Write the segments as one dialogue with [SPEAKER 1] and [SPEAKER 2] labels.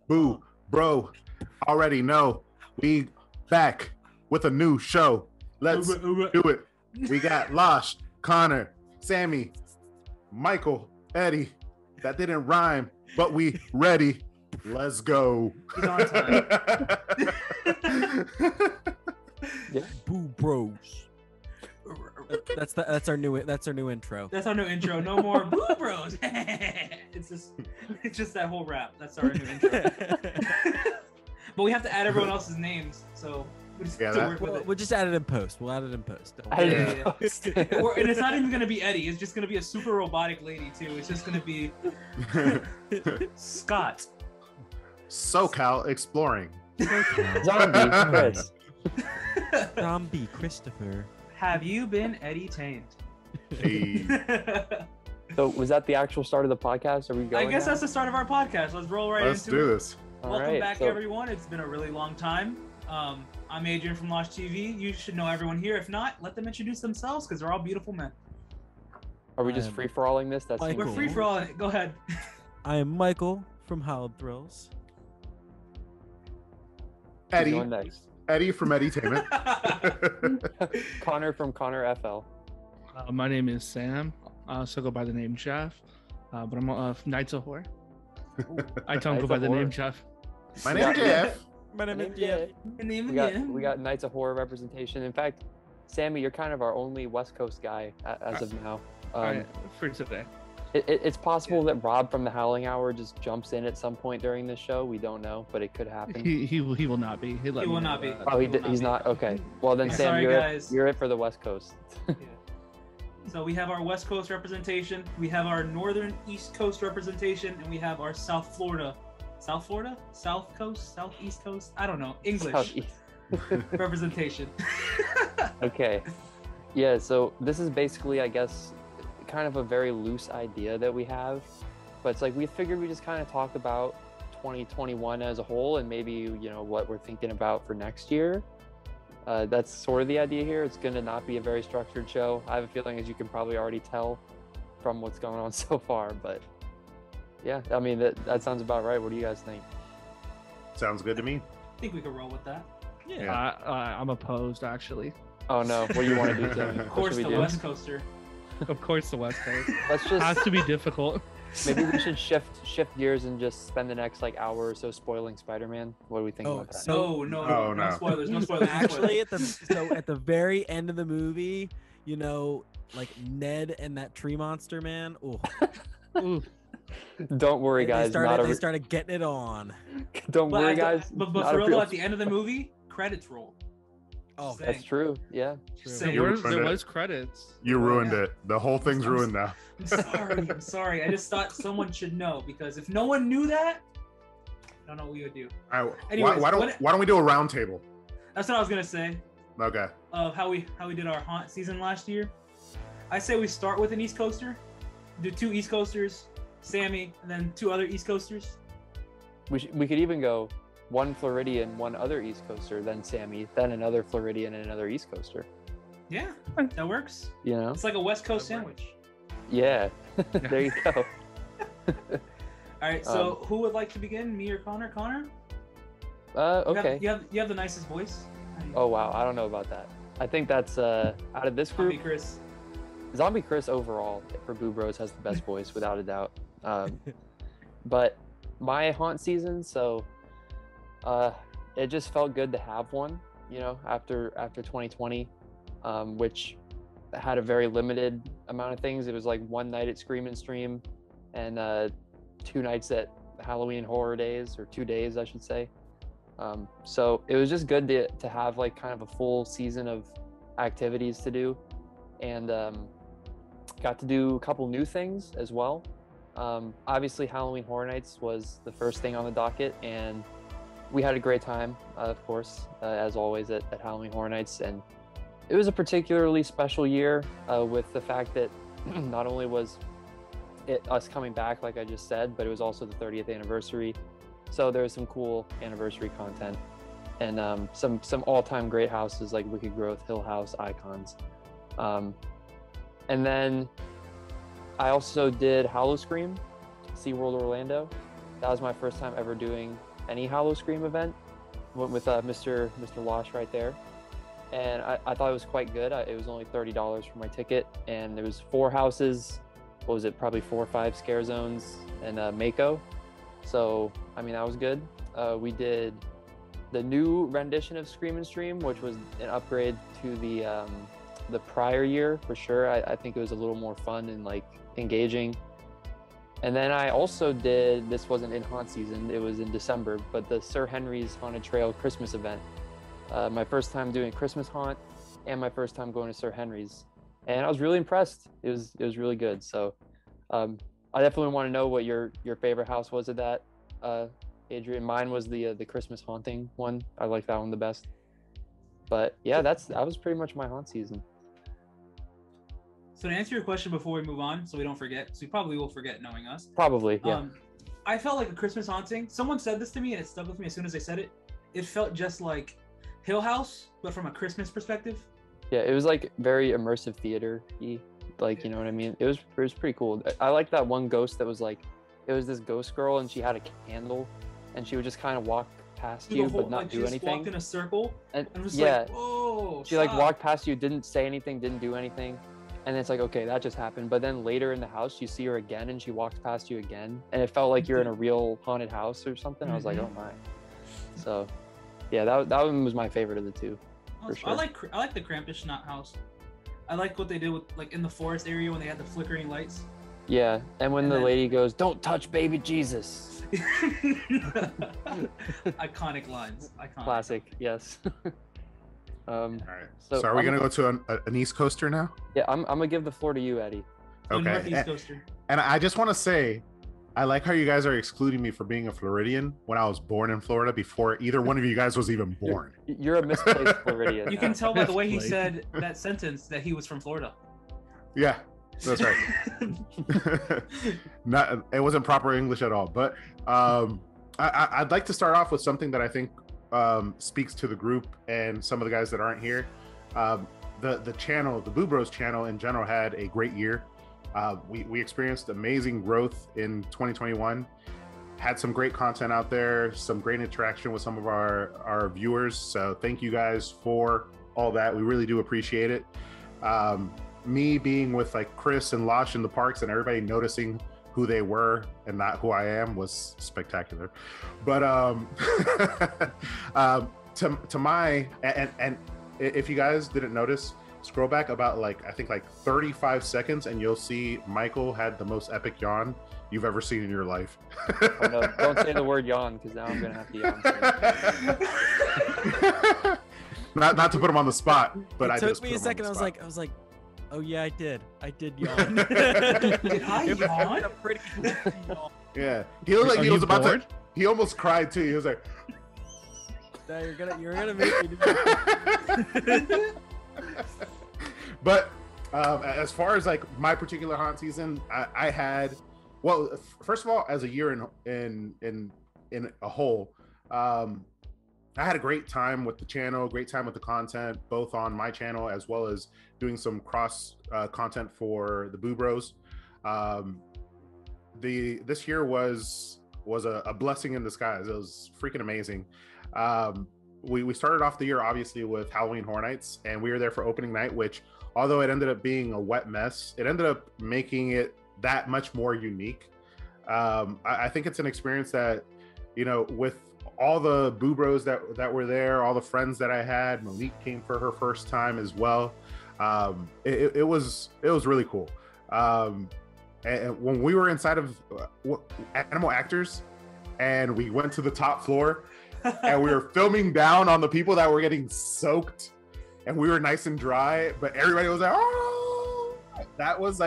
[SPEAKER 1] Boo, bro, already know we back with a new show. Let's do it. We got Losh, Connor, Sammy, Michael, Eddy. That didn't rhyme, but we ready. Let's go.
[SPEAKER 2] He's on time.
[SPEAKER 3] Yeah.
[SPEAKER 4] Boo Bros. That's our new intro.
[SPEAKER 2] That's our new intro. No more Boo Bros. it's just that whole rap. That's our new intro. But we have to add everyone else's names, so we just have to work with it.
[SPEAKER 4] We'll just add it in post. We'll add it in post.
[SPEAKER 2] And it's not even gonna be Eddy. It's just gonna be a super robotic lady too. It's just gonna be Scott.
[SPEAKER 1] SoCal exploring.
[SPEAKER 3] Zombie Chris.
[SPEAKER 4] Zombie Christopher.
[SPEAKER 2] Have you been Eddytained?
[SPEAKER 1] Hey.
[SPEAKER 3] So was that the actual start of the podcast? Are we going?
[SPEAKER 2] I guess
[SPEAKER 3] now?
[SPEAKER 2] that's the start of our podcast. Let's roll right
[SPEAKER 1] Let's
[SPEAKER 2] into
[SPEAKER 1] do
[SPEAKER 2] it.
[SPEAKER 1] this.
[SPEAKER 2] Welcome back, everyone. It's been a really long time. I'm Adrian from Losh TV. You should know everyone here. If not, let them introduce themselves because they're all beautiful men.
[SPEAKER 3] Are we just free-for-alling this? That's
[SPEAKER 2] We're free-for-alling it. Go ahead.
[SPEAKER 4] I am Michael from Hallowed Thrills.
[SPEAKER 1] Eddy.
[SPEAKER 3] Going next.
[SPEAKER 1] Eddy from Eddytainment.
[SPEAKER 3] Connor from ConnerFl.
[SPEAKER 5] My name is Sam. I also go by the name Jeff, but I'm Knights of Horror. I don't go by the name Jeff.
[SPEAKER 1] My name is Jeff.
[SPEAKER 4] My name is Jeff.
[SPEAKER 3] We got Knights of Horror representation. In fact, Sammy, you're kind of our only West Coast guy as of now.
[SPEAKER 5] For today.
[SPEAKER 3] It's possible that Rob from the Howling Hour just jumps in at some point during this show. We don't know, but it could happen.
[SPEAKER 5] He will not be. He
[SPEAKER 2] will not be.
[SPEAKER 3] Oh, he's not. Okay. Well then, Sam,
[SPEAKER 2] Sorry,
[SPEAKER 3] you're it for the West Coast.
[SPEAKER 2] Yeah. So we have our West Coast representation, we have our Northern East Coast representation, and we have our South Florida, South Coast, Southeast Coast. I don't know, English
[SPEAKER 3] Southeast.
[SPEAKER 2] representation.
[SPEAKER 3] Okay. Yeah. So this is basically, I guess, kind of a very loose idea that we have, but it's like we figured we just kind of talk about 2021 as a whole and maybe what we're thinking about for next year. That's sort of the idea here. It's going to not be a very structured show. I have a feeling, as you can probably already tell from what's going on so far, but yeah, I mean that sounds about right. What do you guys think?
[SPEAKER 1] Sounds good to me.
[SPEAKER 2] I think we could roll with that.
[SPEAKER 1] Yeah.
[SPEAKER 5] I'm opposed, actually.
[SPEAKER 3] Oh no, what do you want to do, Tim?
[SPEAKER 2] Of course, the West Coaster.
[SPEAKER 5] Of course, the West Coast.
[SPEAKER 3] Let's just
[SPEAKER 5] has to be difficult.
[SPEAKER 3] Maybe we should shift gears and just spend the next hour or so spoiling Spider-Man. What do we think about that?
[SPEAKER 2] No spoilers. No spoilers.
[SPEAKER 4] Actually, at the very end of the movie, like Ned and that tree monster man. Ooh.
[SPEAKER 3] Don't worry, guys.
[SPEAKER 4] They started getting it on.
[SPEAKER 3] Don't worry, guys.
[SPEAKER 2] But for real, at the end of the movie, credits roll.
[SPEAKER 3] Oh, that's true. Yeah.
[SPEAKER 5] There was credits.
[SPEAKER 1] You ruined it. The whole thing's ruined now.
[SPEAKER 2] I'm sorry. I just thought someone should know, because if no one knew that, I don't know what we would do.
[SPEAKER 1] All right,
[SPEAKER 2] Anyways,
[SPEAKER 1] why don't we do a round table?
[SPEAKER 2] That's what I was gonna say.
[SPEAKER 1] Okay.
[SPEAKER 2] Of how we did our haunt season last year. I say we start with an East Coaster, do 2 East Coasters, Sammy, and then 2 other East Coasters.
[SPEAKER 3] We could even go 1 Floridian, 1 other East Coaster, then Sammy, then another Floridian and another East Coaster.
[SPEAKER 2] Yeah, that works.
[SPEAKER 3] It's
[SPEAKER 2] like a West Coast sandwich.
[SPEAKER 3] Yeah. There you go.
[SPEAKER 2] All right, so who would like to begin, me or Connor? Connor?
[SPEAKER 3] Okay.
[SPEAKER 2] You have the nicest voice.
[SPEAKER 3] Oh wow, I don't know about that. I think that's out of this group. Zombie Chris overall for Boo Bros has the best voice without a doubt. But my haunt season, so it just felt good to have one, after 2020, which had a very limited amount of things. It was like 1 night at Scream and Stream and 2 nights at Halloween Horror Days, or 2 days I should say. So it was just good to have like kind of a full season of activities to do, and got to do a couple new things as well. Obviously Halloween Horror Nights was the first thing on the docket, and we had a great time, of course, as always at Halloween Horror Nights. And it was a particularly special year with the fact that not only was it us coming back, like I just said, but it was also the 30th anniversary. So there was some cool anniversary content, and some all-time great houses like Wicked Growth, Hill House, Icons. And then I also did Hallowed SeaWorld Orlando. That was my first time ever doing any Hallowed event. Went with Mr. Losh right there, and I thought it was quite good. It was only $30 for my ticket, and there was 4 houses. What was it? Probably 4 or 5 scare zones and Mako. So I mean, that was good. We did the new rendition of Scream and Stream, which was an upgrade to the prior year for sure. I think it was a little more fun and like engaging. And then I also did, this wasn't in haunt season, it was in December, but the Sir Henry's Haunted Trail Christmas event. My first time doing Christmas haunt and my first time going to Sir Henry's. And I was really impressed. It was really good. So I definitely want to know what your favorite house was of that, Adrian. Mine was the Christmas haunting one. I like that one the best. But yeah, that was pretty much my haunt season.
[SPEAKER 2] So to answer your question before we move on, so we don't forget, because we probably will forget knowing us.
[SPEAKER 3] Probably, yeah.
[SPEAKER 2] I felt like a Christmas haunting. Someone said this to me and it stuck with me as soon as they said it. It felt just like Hill House, but from a Christmas perspective.
[SPEAKER 3] Yeah, it was like very immersive theater-y, like, you know what I mean? It was pretty cool. I like that one ghost that was like, it was this ghost girl and she had a candle and she would just kind of walk past you but not do anything. She just walked
[SPEAKER 2] in a circle and was
[SPEAKER 3] yeah,
[SPEAKER 2] like, whoa,
[SPEAKER 3] she like walked past you, didn't say anything, didn't do anything. And it's like, okay, that just happened. But then later in the house, you see her again and she walks past you again. And it felt like you're in a real haunted house or something. I was like, oh my. So yeah, that one was my favorite of the two. For sure.
[SPEAKER 2] I like the Krampus Knot house. I like what they did with like in the forest area when they had the flickering lights.
[SPEAKER 3] Yeah, and when the lady goes, "Don't touch baby Jesus."
[SPEAKER 2] Iconic lines. Iconic.
[SPEAKER 3] Classic, yes.
[SPEAKER 1] All right. So are we gonna go to an East Coaster now?
[SPEAKER 3] Yeah, I'm gonna give the floor to you, Eddie.
[SPEAKER 2] Okay. Northeast Coaster.
[SPEAKER 1] And I just want to say, I like how you guys are excluding me for being a Floridian when I was born in Florida before either one of you guys was even born.
[SPEAKER 3] You're a misplaced Floridian.
[SPEAKER 2] You can tell by the way he said that sentence that he was from Florida.
[SPEAKER 1] Yeah, that's right. It wasn't proper English at all. But I'd like to start off with something that I think speaks to the group and some of the guys that aren't here. The channel, the Boo Bros channel in general, had a great year. We experienced amazing growth in 2021, had some great content out there, some great interaction with some of our viewers. So thank you guys for all that. We really do appreciate it. Me being with like Chris and Losh in the parks and everybody noticing who they were and not who I am was spectacular. But to my, and if you guys didn't notice, scroll back about I think 35 seconds and you'll see Michael had the most epic yawn you've ever seen in your life.
[SPEAKER 3] Oh, no, don't say the word yawn because now I'm gonna have to yawn.
[SPEAKER 1] not to put him on the spot, but
[SPEAKER 4] it took me a second. I was like, oh yeah, I did yawn.
[SPEAKER 2] Did I yawn?
[SPEAKER 4] A pretty yawn.
[SPEAKER 1] Yeah, he looked like he was about to. He almost cried too. He was like,
[SPEAKER 4] "No, you're gonna make me do that."
[SPEAKER 1] But as far as my particular haunt season, I had, well, first of all, as a year in a whole, I had a great time with the channel, great time with the content, both on my channel as well as doing some cross content for the Boo Bros. This year was a blessing in disguise. It was freaking amazing. We started off the year obviously with Halloween Horror Nights, and we were there for opening night, which, although it ended up being a wet mess, it ended up making it that much more unique. I think it's an experience that, with all the Boo Bros that were there, all the friends that I had, Malik came for her first time as well. It was really cool. And when we were inside of Animal Actors and we went to the top floor and we were filming down on the people that were getting soaked and we were nice and dry, but everybody was like, oh, that was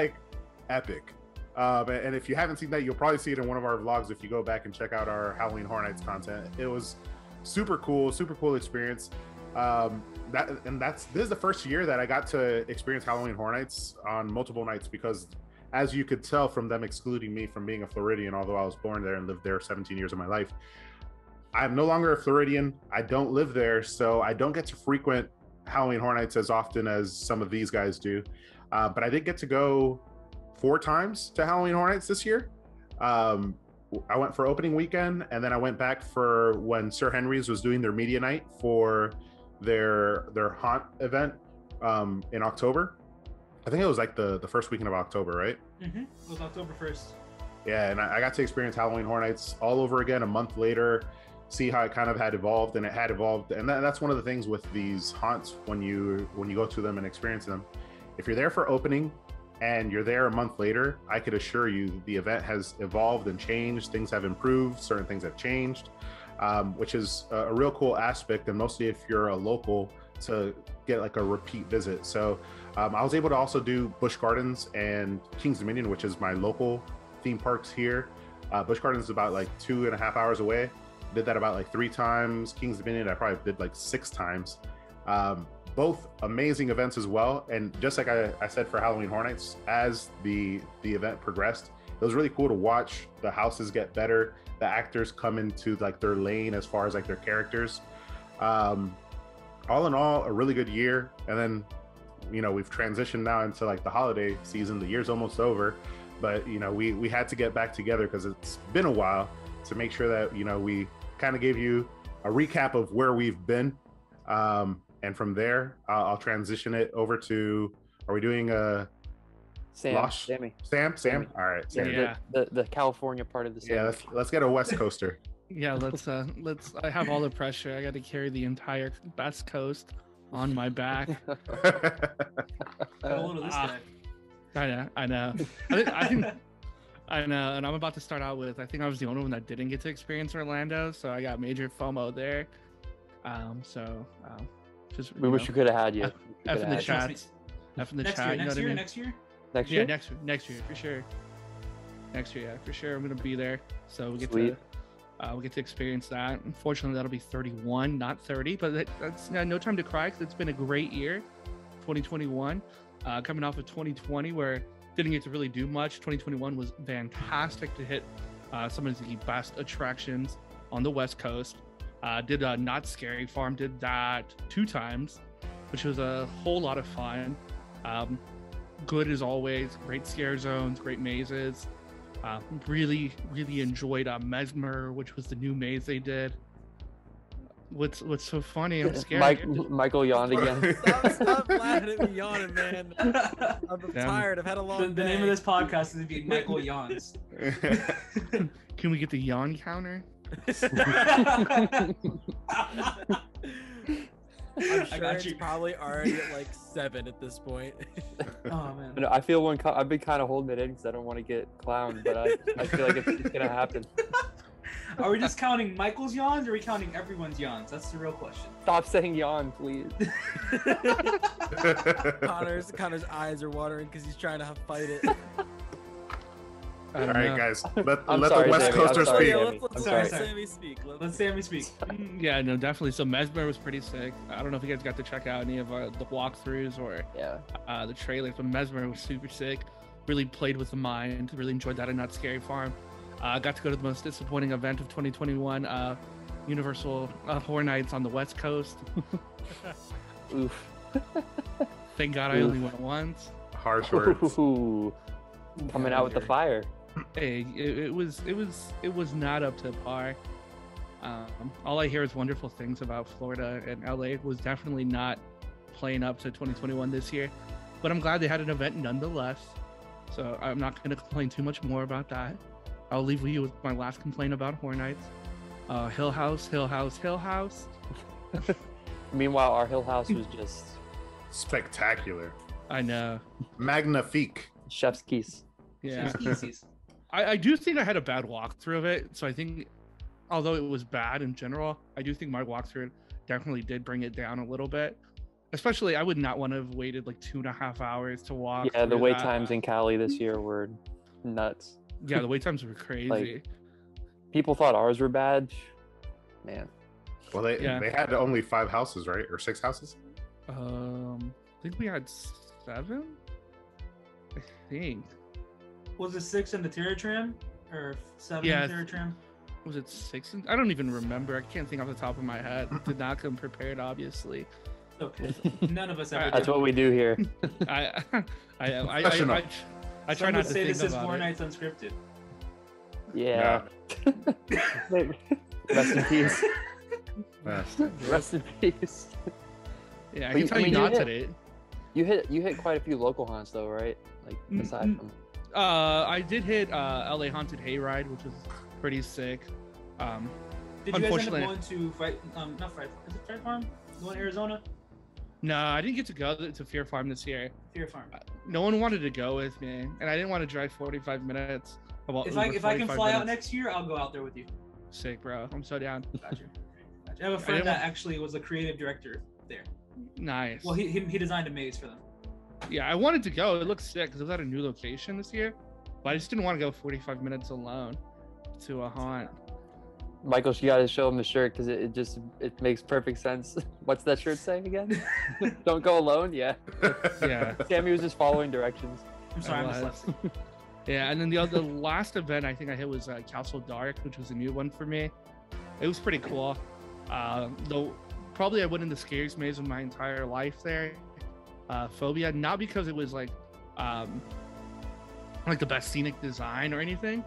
[SPEAKER 1] epic. And if you haven't seen that, you'll probably see it in one of our vlogs if you go back and check out our Halloween Horror Nights content. It was super cool experience. This is the first year that I got to experience Halloween Horror Nights on multiple nights, because as you could tell from them excluding me from being a Floridian, although I was born there and lived there 17 years of my life, I'm no longer a Floridian. I don't live there, so I don't get to frequent Halloween Horror Nights as often as some of these guys do. But I did get to go 4 times to Halloween Horror Nights this year. I went for opening weekend, and then I went back for when Sir Henry's was doing their media night for their haunt event in October. I think it was like the first weekend of October, right?
[SPEAKER 2] It was October 1st.
[SPEAKER 1] Yeah, and I got to experience Halloween Horror Nights all over again a month later, see how it kind of had evolved, and it had evolved. And that's one of the things with these haunts when you go to them and experience them. If you're there for opening and you're there a month later, I could assure you the event has evolved and changed. Things have improved, certain things have changed, which is a real cool aspect, and mostly if you're a local, to get like a repeat visit. So I was able to also do Busch Gardens and Kings Dominion, which is my local theme parks here. Busch Gardens is about like 2.5 hours away. Did that about like 3 times. Kings Dominion I probably did like 6 times. Both amazing events as well. And just like I said for Halloween Horror Nights, as the event progressed, it was really cool to watch the houses get better, the actors come into like their lane as far as like their characters. All in all, a really good year. And then, you know, we've transitioned now into like the holiday season. The year's almost over, but you know, we had to get back together because it's been a while, to make sure that, you know, we kind of gave you a recap of where we've been. And from there, I'll transition it over to, are we doing Losh?
[SPEAKER 3] Sammy.
[SPEAKER 1] Sam? All right. Sam.
[SPEAKER 5] Yeah.
[SPEAKER 3] The California part of the city.
[SPEAKER 1] Yeah, let's get a West Coaster.
[SPEAKER 5] Yeah, let's I have all the pressure. I got to carry the entire West Coast on my back.
[SPEAKER 2] How old is this guy?
[SPEAKER 5] I know. I know, and I'm about to start out with, I think I was the only one that didn't get to experience Orlando, so I got major FOMO there. Just
[SPEAKER 3] we wish we could have had you.
[SPEAKER 5] F in the chats. F in the chat.
[SPEAKER 2] Next year?
[SPEAKER 5] Next year, for sure. Next year, yeah, for sure. I'm gonna be there, so we get to experience that. Unfortunately, that'll be 31, not 30, but that's no time to cry because it's been a great year, 2021. Coming off of 2020, where didn't get to really do much. 2021 was fantastic to hit some of the best attractions on the West Coast. Did Not Scary Farm, did that 2 times, which was a whole lot of fun. Good as always, great scare zones, great mazes. Really enjoyed Mesmer, which was the new maze they did. What's so funny? I'm scared.
[SPEAKER 3] Michael yawned again.
[SPEAKER 4] Stop laughing at me yawning, man. I'm tired. I've had a long day.
[SPEAKER 2] The name of this podcast is be Michael Yawns.
[SPEAKER 5] Can we get the yawn counter?
[SPEAKER 4] I'm sure it's probably already at like 7 at this point.
[SPEAKER 2] Oh man.
[SPEAKER 3] You know, I feel I've been kind of holding it in because I don't want to get clowned, but I feel like it's gonna happen.
[SPEAKER 2] Are we just counting Michael's yawns, or are we counting everyone's yawns? That's the real question.
[SPEAKER 3] Stop saying yawn, please.
[SPEAKER 4] Connor's eyes are watering because he's trying to fight it.
[SPEAKER 1] All right, guys. Let
[SPEAKER 3] sorry,
[SPEAKER 1] the West
[SPEAKER 3] Sammy.
[SPEAKER 1] Coaster speak.
[SPEAKER 4] Yeah,
[SPEAKER 3] I'm sorry.
[SPEAKER 4] let Sammy speak.
[SPEAKER 2] Let Sammy speak.
[SPEAKER 5] Yeah, no, definitely. So Mesmer was pretty sick. I don't know if you guys got to check out any of the walkthroughs or the trailers, but Mesmer was super sick. Really played with the mind. Really enjoyed that at Not Scary Farm. Got to go to the most disappointing event of 2021, Universal Horror Nights on the West Coast.
[SPEAKER 3] Oof.
[SPEAKER 5] Thank God I only went once.
[SPEAKER 1] Harsh words.
[SPEAKER 3] Ooh. Coming out with the fire.
[SPEAKER 5] Hey, it was not up to par. All I hear is wonderful things about Florida, and LA was definitely not playing up to 2021 this year. But I'm glad they had an event nonetheless. So I'm not going to complain too much more about that. I'll leave you with my last complaint about Horror Nights. Hill House.
[SPEAKER 3] Meanwhile, our Hill House was just
[SPEAKER 1] spectacular.
[SPEAKER 5] I know.
[SPEAKER 1] Magnifique.
[SPEAKER 3] Chef's kiss.
[SPEAKER 5] Yeah. I do think I had a bad walkthrough of it. So I think, although it was bad in general, I do think my walkthrough definitely did bring it down a little bit. Especially, I would not want to have waited like 2.5 hours to walk.
[SPEAKER 3] Yeah, the wait times in Cali this year were nuts.
[SPEAKER 5] Yeah, the wait times were crazy.
[SPEAKER 3] Like, people thought ours were bad. Man.
[SPEAKER 1] Well, they had only 5 houses, right? Or 6 houses?
[SPEAKER 5] I think we had 7. I think.
[SPEAKER 2] Was it 6 in the Terror Tram or 7 in the Terror Tram?
[SPEAKER 5] Was it 6? I don't even remember. I can't think off the top of my head. Did not come prepared, obviously.
[SPEAKER 2] Okay. None of us ever.
[SPEAKER 3] That's what we do here.
[SPEAKER 5] I try not to
[SPEAKER 2] say
[SPEAKER 5] think
[SPEAKER 2] this is
[SPEAKER 5] about
[SPEAKER 2] Horror
[SPEAKER 5] it.
[SPEAKER 2] Nights Unscripted.
[SPEAKER 3] Yeah. Rest in peace. Rest in peace.
[SPEAKER 5] Yeah, I can tell you not today.
[SPEAKER 3] You hit quite a few local haunts though, right? Like aside from.
[SPEAKER 5] I did hit LA Haunted Hayride, which was pretty sick.
[SPEAKER 2] Did you guys end up going to not Fright? Is it Fright Farm? The one in Arizona?
[SPEAKER 5] No, I didn't get to go to Fear Farm this year.
[SPEAKER 2] Fear Farm.
[SPEAKER 5] No one wanted to go with me, and I didn't want to drive 45 minutes.
[SPEAKER 2] If I can fly out next year, I'll go out there with you.
[SPEAKER 5] Sick, bro. I'm so down.
[SPEAKER 2] Gotcha. I have a friend that actually was the creative director there.
[SPEAKER 5] Nice.
[SPEAKER 2] Well, he designed a maze for them.
[SPEAKER 5] Yeah, I wanted to go. It looked sick because it was at a new location this year, but I just didn't want to go 45 minutes alone to a haunt.
[SPEAKER 3] Michael, you gotta show him the shirt because it makes perfect sense. What's that shirt say again? Don't go alone. Yeah.
[SPEAKER 5] Yeah.
[SPEAKER 3] Sammy was just following directions.
[SPEAKER 2] I'm sorry, I'm dyslexic.
[SPEAKER 5] Yeah, and then the last event I think I hit was Castle Dark, which was a new one for me. It was pretty cool. Though probably I went in the scariest maze of my entire life there. Phobia, not because it was like the best scenic design or anything,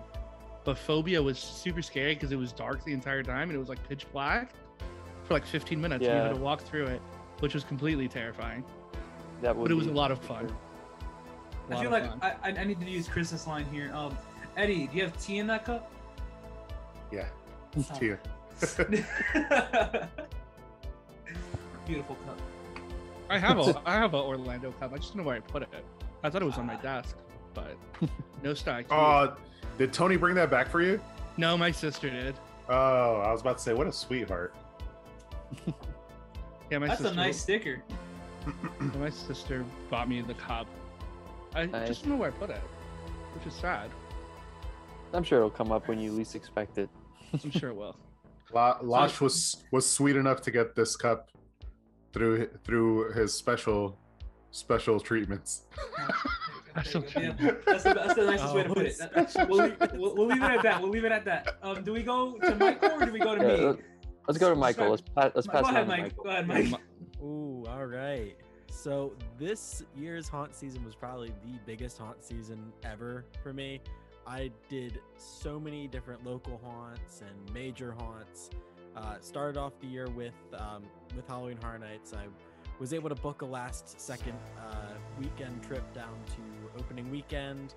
[SPEAKER 5] but Phobia was super scary because it was dark the entire time and it was like pitch black for like 15 minutes. Yeah. And you had to walk through it, which was completely terrifying. But it was a lot of fun.
[SPEAKER 2] I feel like I need to use Chris's line here. Eddie, do you have tea in that cup?
[SPEAKER 1] Yeah, tea.
[SPEAKER 2] Beautiful cup.
[SPEAKER 5] I have a Orlando cup. I just don't know where I put it. I thought it was on my desk, but no stock.
[SPEAKER 1] Did Tony bring that back for you?
[SPEAKER 5] No, my sister did.
[SPEAKER 1] Oh, I was about to say, what a sweetheart.
[SPEAKER 5] Yeah,
[SPEAKER 2] That's a nice sticker.
[SPEAKER 5] My sister bought me the cup. I just don't know where I put it, which is sad.
[SPEAKER 3] I'm sure it'll come up when you least expect it.
[SPEAKER 5] I'm sure it will.
[SPEAKER 1] Losh was sweet enough to get this cup through his special treatments.
[SPEAKER 2] Yeah, that's the nicest way to put it. We'll leave it at that. We'll leave it at that. Do we go to Michael or do we go to me?
[SPEAKER 3] Let's go to Michael. Let's pass it on to
[SPEAKER 2] Mike.
[SPEAKER 3] Michael.
[SPEAKER 2] Go ahead, Mike.
[SPEAKER 4] Ooh, all right. So this year's haunt season was probably the biggest haunt season ever for me. I did so many different local haunts and major haunts. Started off the year with Halloween Horror Nights. I was able to book a last-second weekend trip down to opening weekend.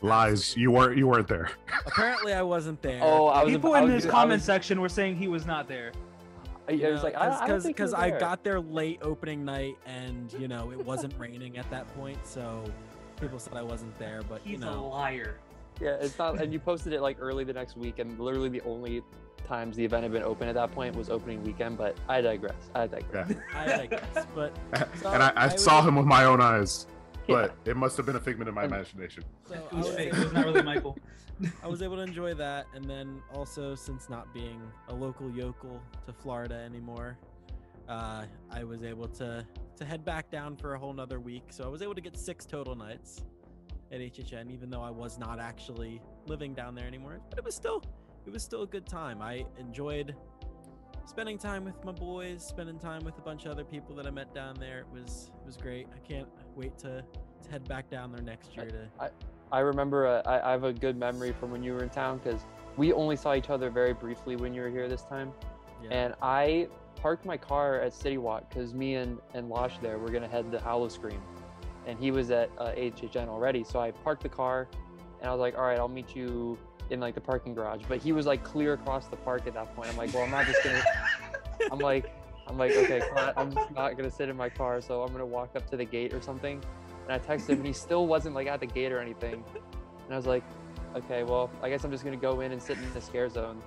[SPEAKER 1] Lies, you weren't there.
[SPEAKER 4] Apparently, I wasn't there.
[SPEAKER 2] People in his comment section were saying he was not there.
[SPEAKER 3] I was like,
[SPEAKER 4] because I got there late opening night, and it wasn't raining at that point, so people said I wasn't there. But
[SPEAKER 2] he's a liar.
[SPEAKER 3] Yeah, it's not. And you posted it like early the next week, and literally the only times the event had been open at that point was opening weekend. But I digress.
[SPEAKER 1] Yeah.
[SPEAKER 4] I digress. But
[SPEAKER 1] and I saw him with my own eyes, but it must have been a figment of my imagination.
[SPEAKER 2] So it was fake. It was not really Michael.
[SPEAKER 4] I was able to enjoy that, and then also, since not being a local yokel to Florida anymore, I was able to head back down for a whole nother week. So I was able to get 6 total nights at HHN, even though I was not actually living down there anymore. But it was still a good time. I enjoyed spending time with my boys, spending time with a bunch of other people that I met down there. It was great. I can't wait to head back down there next year to.
[SPEAKER 3] I remember I have a good memory from when you were in town because we only saw each other very briefly when you were here this time. Yeah. And I parked my car at City Walk because me and Losh there were going to head to Hallowed Scream. And he was at HHN already. So I parked the car and I was like, all right, I'll meet you in like the parking garage. But he was like clear across the park at that point. I'm like, well, I'm not just going to, I'm like, okay, I'm just not going to sit in my car. So I'm going to walk up to the gate or something. And I texted him and he still wasn't like at the gate or anything. And I was like, okay, well, I guess I'm just gonna go in and sit in the scare zone.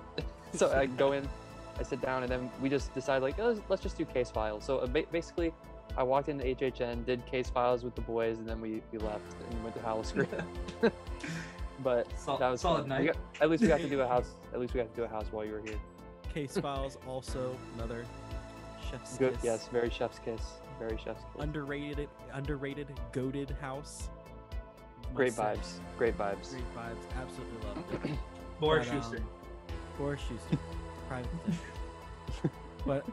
[SPEAKER 3] So I go in, I sit down, and then we just decide like, oh, let's just do case files. So basically, I walked into HHN, did case files with the boys, and then we left and went to Hallowed Scream. But that was
[SPEAKER 2] solid night.
[SPEAKER 3] At least we got to do a house. At least we got to do a house while you were here.
[SPEAKER 4] Case files, also another chef's
[SPEAKER 3] good.
[SPEAKER 4] kiss.
[SPEAKER 3] Yes, very chef's kiss. Very chef's kiss.
[SPEAKER 4] Underrated, goated house.
[SPEAKER 3] Great vibes. Great vibes.
[SPEAKER 4] Great vibes. Absolutely loved it.
[SPEAKER 2] Boris Schuster.
[SPEAKER 4] Boris Schuster. Private detective. But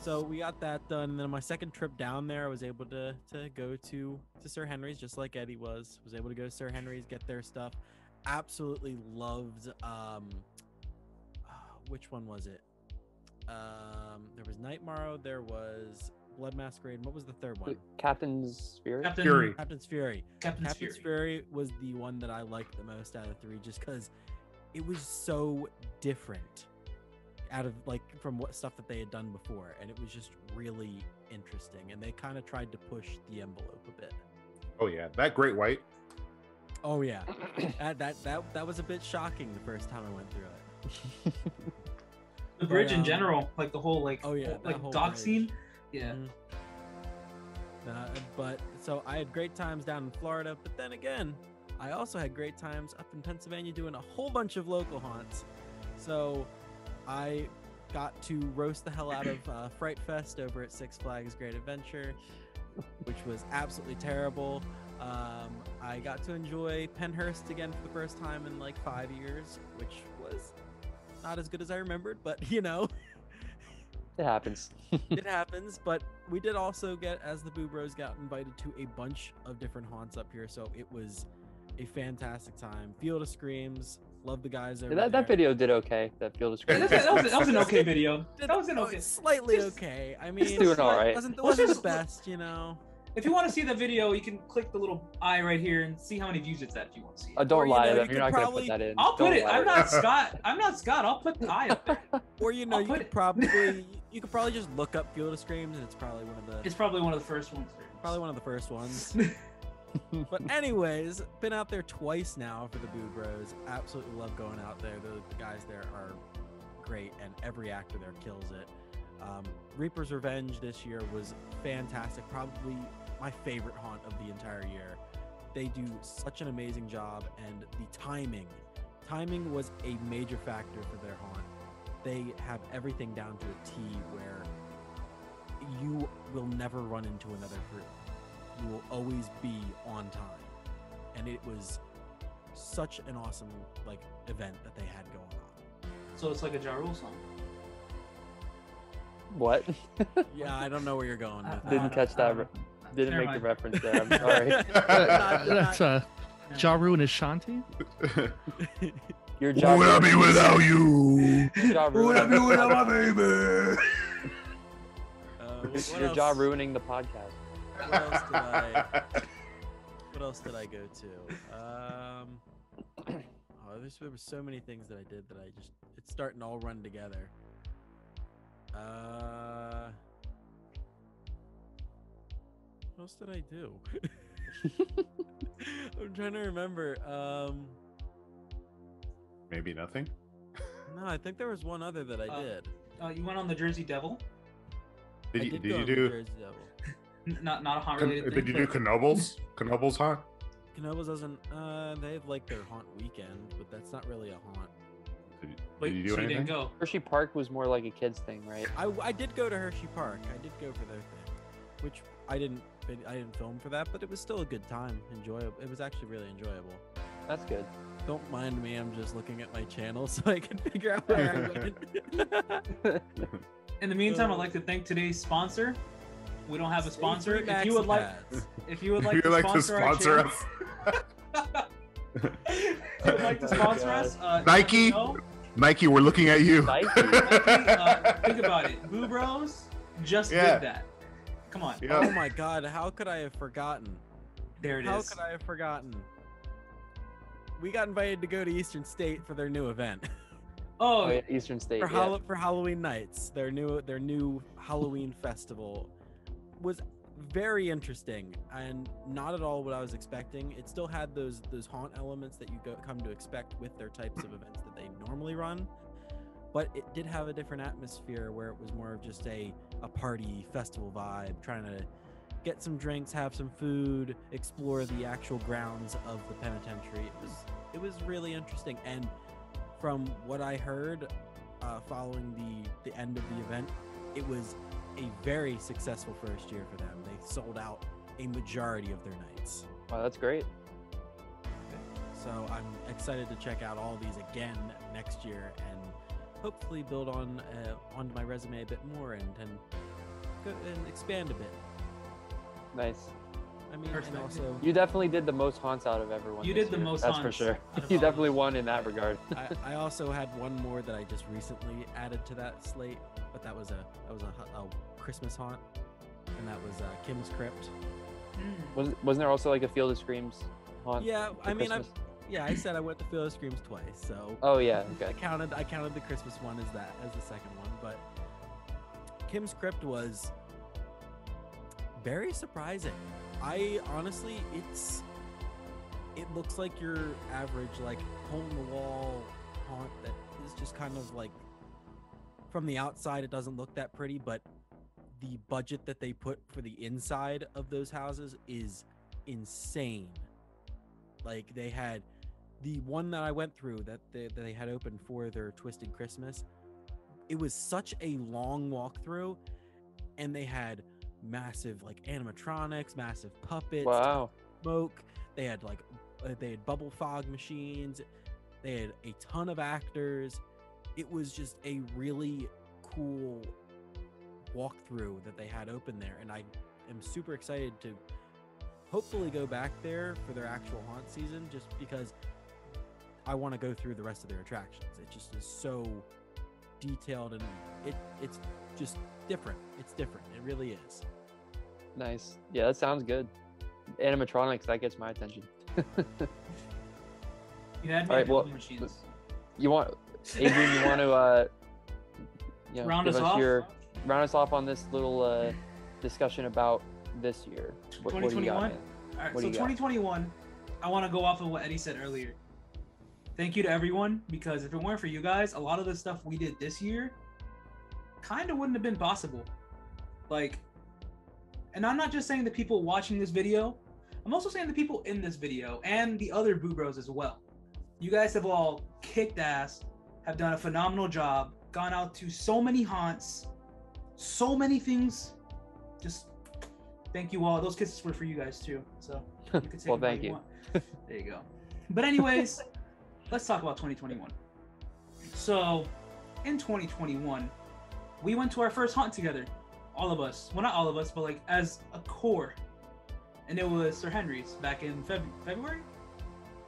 [SPEAKER 4] so we got that done, and then my second trip down there, I was able to go to Sir Henry's, just like Eddie was able to go to Sir Henry's, get their stuff. absolutely loved. Which one was it? There was Nightmare. There was Blood Masquerade. What was the third one?
[SPEAKER 3] Captain's Fury.
[SPEAKER 4] Captain's Fury. Captain's Fury was the one that I liked the most out of the 3, just because it was so different out of like from what stuff that they had done before, and it was just really interesting. And they kind of tried to push the envelope a bit.
[SPEAKER 1] Oh yeah, that Great White.
[SPEAKER 4] Oh yeah, that was a bit shocking the first time I went through it.
[SPEAKER 2] The bridge in general, like the whole like
[SPEAKER 4] whole
[SPEAKER 2] dock
[SPEAKER 4] bridge.
[SPEAKER 2] scene. Yeah.
[SPEAKER 4] But so I had great times down in Florida, but then again, I also had great times up in Pennsylvania doing a whole bunch of local haunts. So I got to roast the hell out of Fright Fest over at Six Flags Great Adventure, which was absolutely terrible. I got to enjoy Penhurst again for the first time in like 5 years, which was not as good as I remembered, but you know.
[SPEAKER 3] It happens.
[SPEAKER 4] It happens, but we did also get, as the Boo Bros, got invited to a bunch of different haunts up here, so it was a fantastic time. Field of Screams, love the guys over there.
[SPEAKER 3] That video did okay. That Field of Screams.
[SPEAKER 2] that was an okay video. That was an okay.
[SPEAKER 4] Slightly okay. I mean,
[SPEAKER 3] it's doing all right.
[SPEAKER 4] It wasn't the best, you know.
[SPEAKER 2] If you want to see the video, you can click the little eye right here and see how many views it's at if you want to see it.
[SPEAKER 3] Don't lie to them.
[SPEAKER 4] you
[SPEAKER 3] You're not going to
[SPEAKER 4] probably-
[SPEAKER 3] put that in.
[SPEAKER 2] I'll put
[SPEAKER 3] Don't
[SPEAKER 2] it.
[SPEAKER 3] lie
[SPEAKER 2] I'm
[SPEAKER 3] to
[SPEAKER 2] not
[SPEAKER 3] them.
[SPEAKER 2] Scott. I'm not Scott. I'll put the eye up there.
[SPEAKER 4] Or you know,
[SPEAKER 2] I'll
[SPEAKER 4] you
[SPEAKER 2] put
[SPEAKER 4] could
[SPEAKER 2] it.
[SPEAKER 4] probably just look up Field of Screams, and it's probably one of the
[SPEAKER 2] first ones.
[SPEAKER 4] probably one of the first ones. But anyways, been out there twice now for the Boo Bros. Absolutely love going out there. The guys there are great, and every actor there kills it. Reaper's Revenge this year was fantastic. Probably my favorite haunt of the entire year. They do such an amazing job, and the timing was a major factor for their haunt. They have everything down to a T where you will never run into another group. You will always be on time. And it was such an awesome event that they had going on.
[SPEAKER 2] So it's like a Ja Rule song.
[SPEAKER 3] What?
[SPEAKER 4] Yeah, I don't know where you're going with that.
[SPEAKER 3] Didn't catch that. Didn't
[SPEAKER 2] Never
[SPEAKER 3] make the
[SPEAKER 2] mind.
[SPEAKER 3] reference there. I'm sorry.
[SPEAKER 5] That's Ja Rule and Ashanti.
[SPEAKER 3] Your
[SPEAKER 1] Who
[SPEAKER 3] job.
[SPEAKER 1] would I be without you? Who would I be without my baby?
[SPEAKER 4] What
[SPEAKER 3] Your
[SPEAKER 4] else-
[SPEAKER 3] job ruining the podcast.
[SPEAKER 4] What else did I go to? There were so many things that I did that it's starting to all run together. What else did I do? I'm trying to remember.
[SPEAKER 1] Maybe nothing.
[SPEAKER 4] No, I think there was one other that I did.
[SPEAKER 2] You went on the Jersey Devil.
[SPEAKER 1] Did
[SPEAKER 4] I
[SPEAKER 1] you
[SPEAKER 4] did
[SPEAKER 1] did
[SPEAKER 4] go
[SPEAKER 1] you
[SPEAKER 4] on the
[SPEAKER 1] do
[SPEAKER 4] Jersey Devil.
[SPEAKER 2] Not a haunt related thing.
[SPEAKER 1] did you do Knobles? Knobles, huh?
[SPEAKER 4] Knobles doesn't. They have their haunt weekend, but that's not really a haunt.
[SPEAKER 1] Did you do
[SPEAKER 2] so you
[SPEAKER 1] anything?
[SPEAKER 2] didn't go.
[SPEAKER 3] Hershey Park was more like a kid's thing, right?
[SPEAKER 4] I did go to Hershey Park. I did go for their thing, which I didn't film for that, but it was still a good time. Enjoyable. It was actually really enjoyable.
[SPEAKER 3] That's good.
[SPEAKER 4] Don't mind me. I'm just looking at my channel so I can figure out where I went.
[SPEAKER 2] In the meantime, I'd like to thank today's sponsor. We don't have a sponsor.
[SPEAKER 4] Free
[SPEAKER 2] If you would like,
[SPEAKER 4] Maxi
[SPEAKER 2] if you would
[SPEAKER 1] If
[SPEAKER 2] like
[SPEAKER 1] you'd like to
[SPEAKER 2] sponsor our
[SPEAKER 1] sponsor
[SPEAKER 2] channel,
[SPEAKER 1] us,
[SPEAKER 2] if you would like to sponsor us,
[SPEAKER 1] Nike?
[SPEAKER 2] let me know.
[SPEAKER 1] Nike, we're looking at you.
[SPEAKER 3] Nike.
[SPEAKER 2] Think about it. Boo Bros just
[SPEAKER 1] Yeah.
[SPEAKER 2] did that. Come on.
[SPEAKER 1] Yeah.
[SPEAKER 4] Oh my God! How could I have forgotten?
[SPEAKER 2] There it is.
[SPEAKER 4] How could I have forgotten? We got invited to go to Eastern State for their new event.
[SPEAKER 2] Oh,
[SPEAKER 3] Oh, yeah, Eastern State.
[SPEAKER 4] for,
[SPEAKER 3] yeah.
[SPEAKER 4] for Halloween nights. Their new Halloween festival was very interesting and not at all what I was expecting. It still had those haunt elements that you come to expect with their types of events that they normally run, but it did have a different atmosphere where it was more of just a party festival vibe, trying to get some drinks, have some food, explore the actual grounds of the penitentiary. It was really interesting, and from what I heard following the end of the event, it was a very successful first year for them. They sold out a majority of their nights.
[SPEAKER 3] Wow, that's great.
[SPEAKER 4] So I'm excited to check out all these again next year and hopefully build onto my resume a bit more and expand a bit.
[SPEAKER 3] Nice.
[SPEAKER 4] I mean, and also
[SPEAKER 3] you definitely did the most haunts out of everyone.
[SPEAKER 2] You did the most
[SPEAKER 3] That's
[SPEAKER 2] haunts.
[SPEAKER 3] for sure. You definitely won in that regard.
[SPEAKER 4] I also had one more that I just recently added to that slate, but that was a Christmas haunt, and that was Kim's Crypt.
[SPEAKER 3] Wasn't there also like a Field of Screams haunt?
[SPEAKER 4] Yeah, I mean,
[SPEAKER 3] Christmas?
[SPEAKER 4] I said I went to Field of Screams twice, so.
[SPEAKER 3] Oh yeah, okay.
[SPEAKER 4] I counted the Christmas one as the second one, but Kim's Crypt was very surprising. I honestly, it looks like your average like hole in the wall haunt that is just kind of like, from the outside it doesn't look that pretty, but the budget that they put for the inside of those houses is insane. Like, they had the one that I went through that they had open for their Twisted Christmas. It was such a long walkthrough, and they had massive like animatronics, massive puppets,
[SPEAKER 3] wow,
[SPEAKER 4] smoke. They had bubble fog machines. They had a ton of actors. It was just a really cool walkthrough that they had open there, and I am super excited to hopefully go back there for their actual haunt season, just because I want to go through the rest of their attractions. It just is so detailed, and it's just different. It's different. It really is.
[SPEAKER 3] Nice. Yeah, that sounds good. Animatronics, that gets my attention.
[SPEAKER 2] You had me
[SPEAKER 3] All right, well,
[SPEAKER 2] machines.
[SPEAKER 3] You want, Adrian, you want to
[SPEAKER 2] round
[SPEAKER 3] give
[SPEAKER 2] us off?
[SPEAKER 3] Round us off on this little discussion about this year. What do you
[SPEAKER 2] 2021?
[SPEAKER 3] got, man?
[SPEAKER 2] All right,
[SPEAKER 3] What
[SPEAKER 2] so
[SPEAKER 3] do you got?
[SPEAKER 2] 2021, I want to go off of what Eddy said earlier. Thank you to everyone, because if it weren't for you guys, a lot of the stuff we did this year kind of wouldn't have been possible. Like, and I'm not just saying the people watching this video, I'm also saying the people in this video and the other Boo Bros as well. You guys have all kicked ass, have done a phenomenal job, gone out to so many haunts, so many things. Just thank you all. Those kisses were for you guys too. So you can take
[SPEAKER 3] Well,
[SPEAKER 2] them how
[SPEAKER 3] thank you.
[SPEAKER 2] want. There you go. But anyways, let's talk about 2021. So in 2021, we went to our first haunt together. All of us. Well, not all of us, but like as a core. And it was Sir Henry's back in February?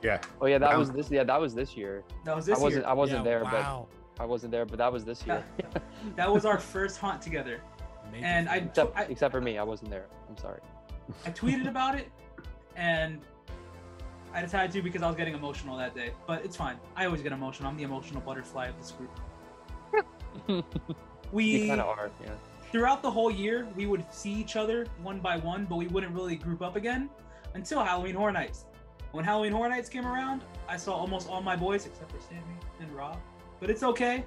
[SPEAKER 1] Yeah.
[SPEAKER 3] Oh yeah, that was this. Yeah, that was this year.
[SPEAKER 2] That was this year.
[SPEAKER 3] I wasn't there,
[SPEAKER 4] wow.
[SPEAKER 3] but I wasn't there, but that was this year.
[SPEAKER 2] That was our first haunt together.
[SPEAKER 4] Major
[SPEAKER 2] And
[SPEAKER 4] fan.
[SPEAKER 3] Except for me, I wasn't there. I'm sorry.
[SPEAKER 2] I tweeted about it, and I decided to because I was getting emotional that day. But it's fine. I always get emotional. I'm the emotional butterfly of this group.
[SPEAKER 3] You kind of are, yeah.
[SPEAKER 2] Throughout the whole year, we would see each other one by one, but we wouldn't really group up again until Halloween Horror Nights. When Halloween Horror Nights came around, I saw almost all my boys except for Sammy and Rob. But it's okay.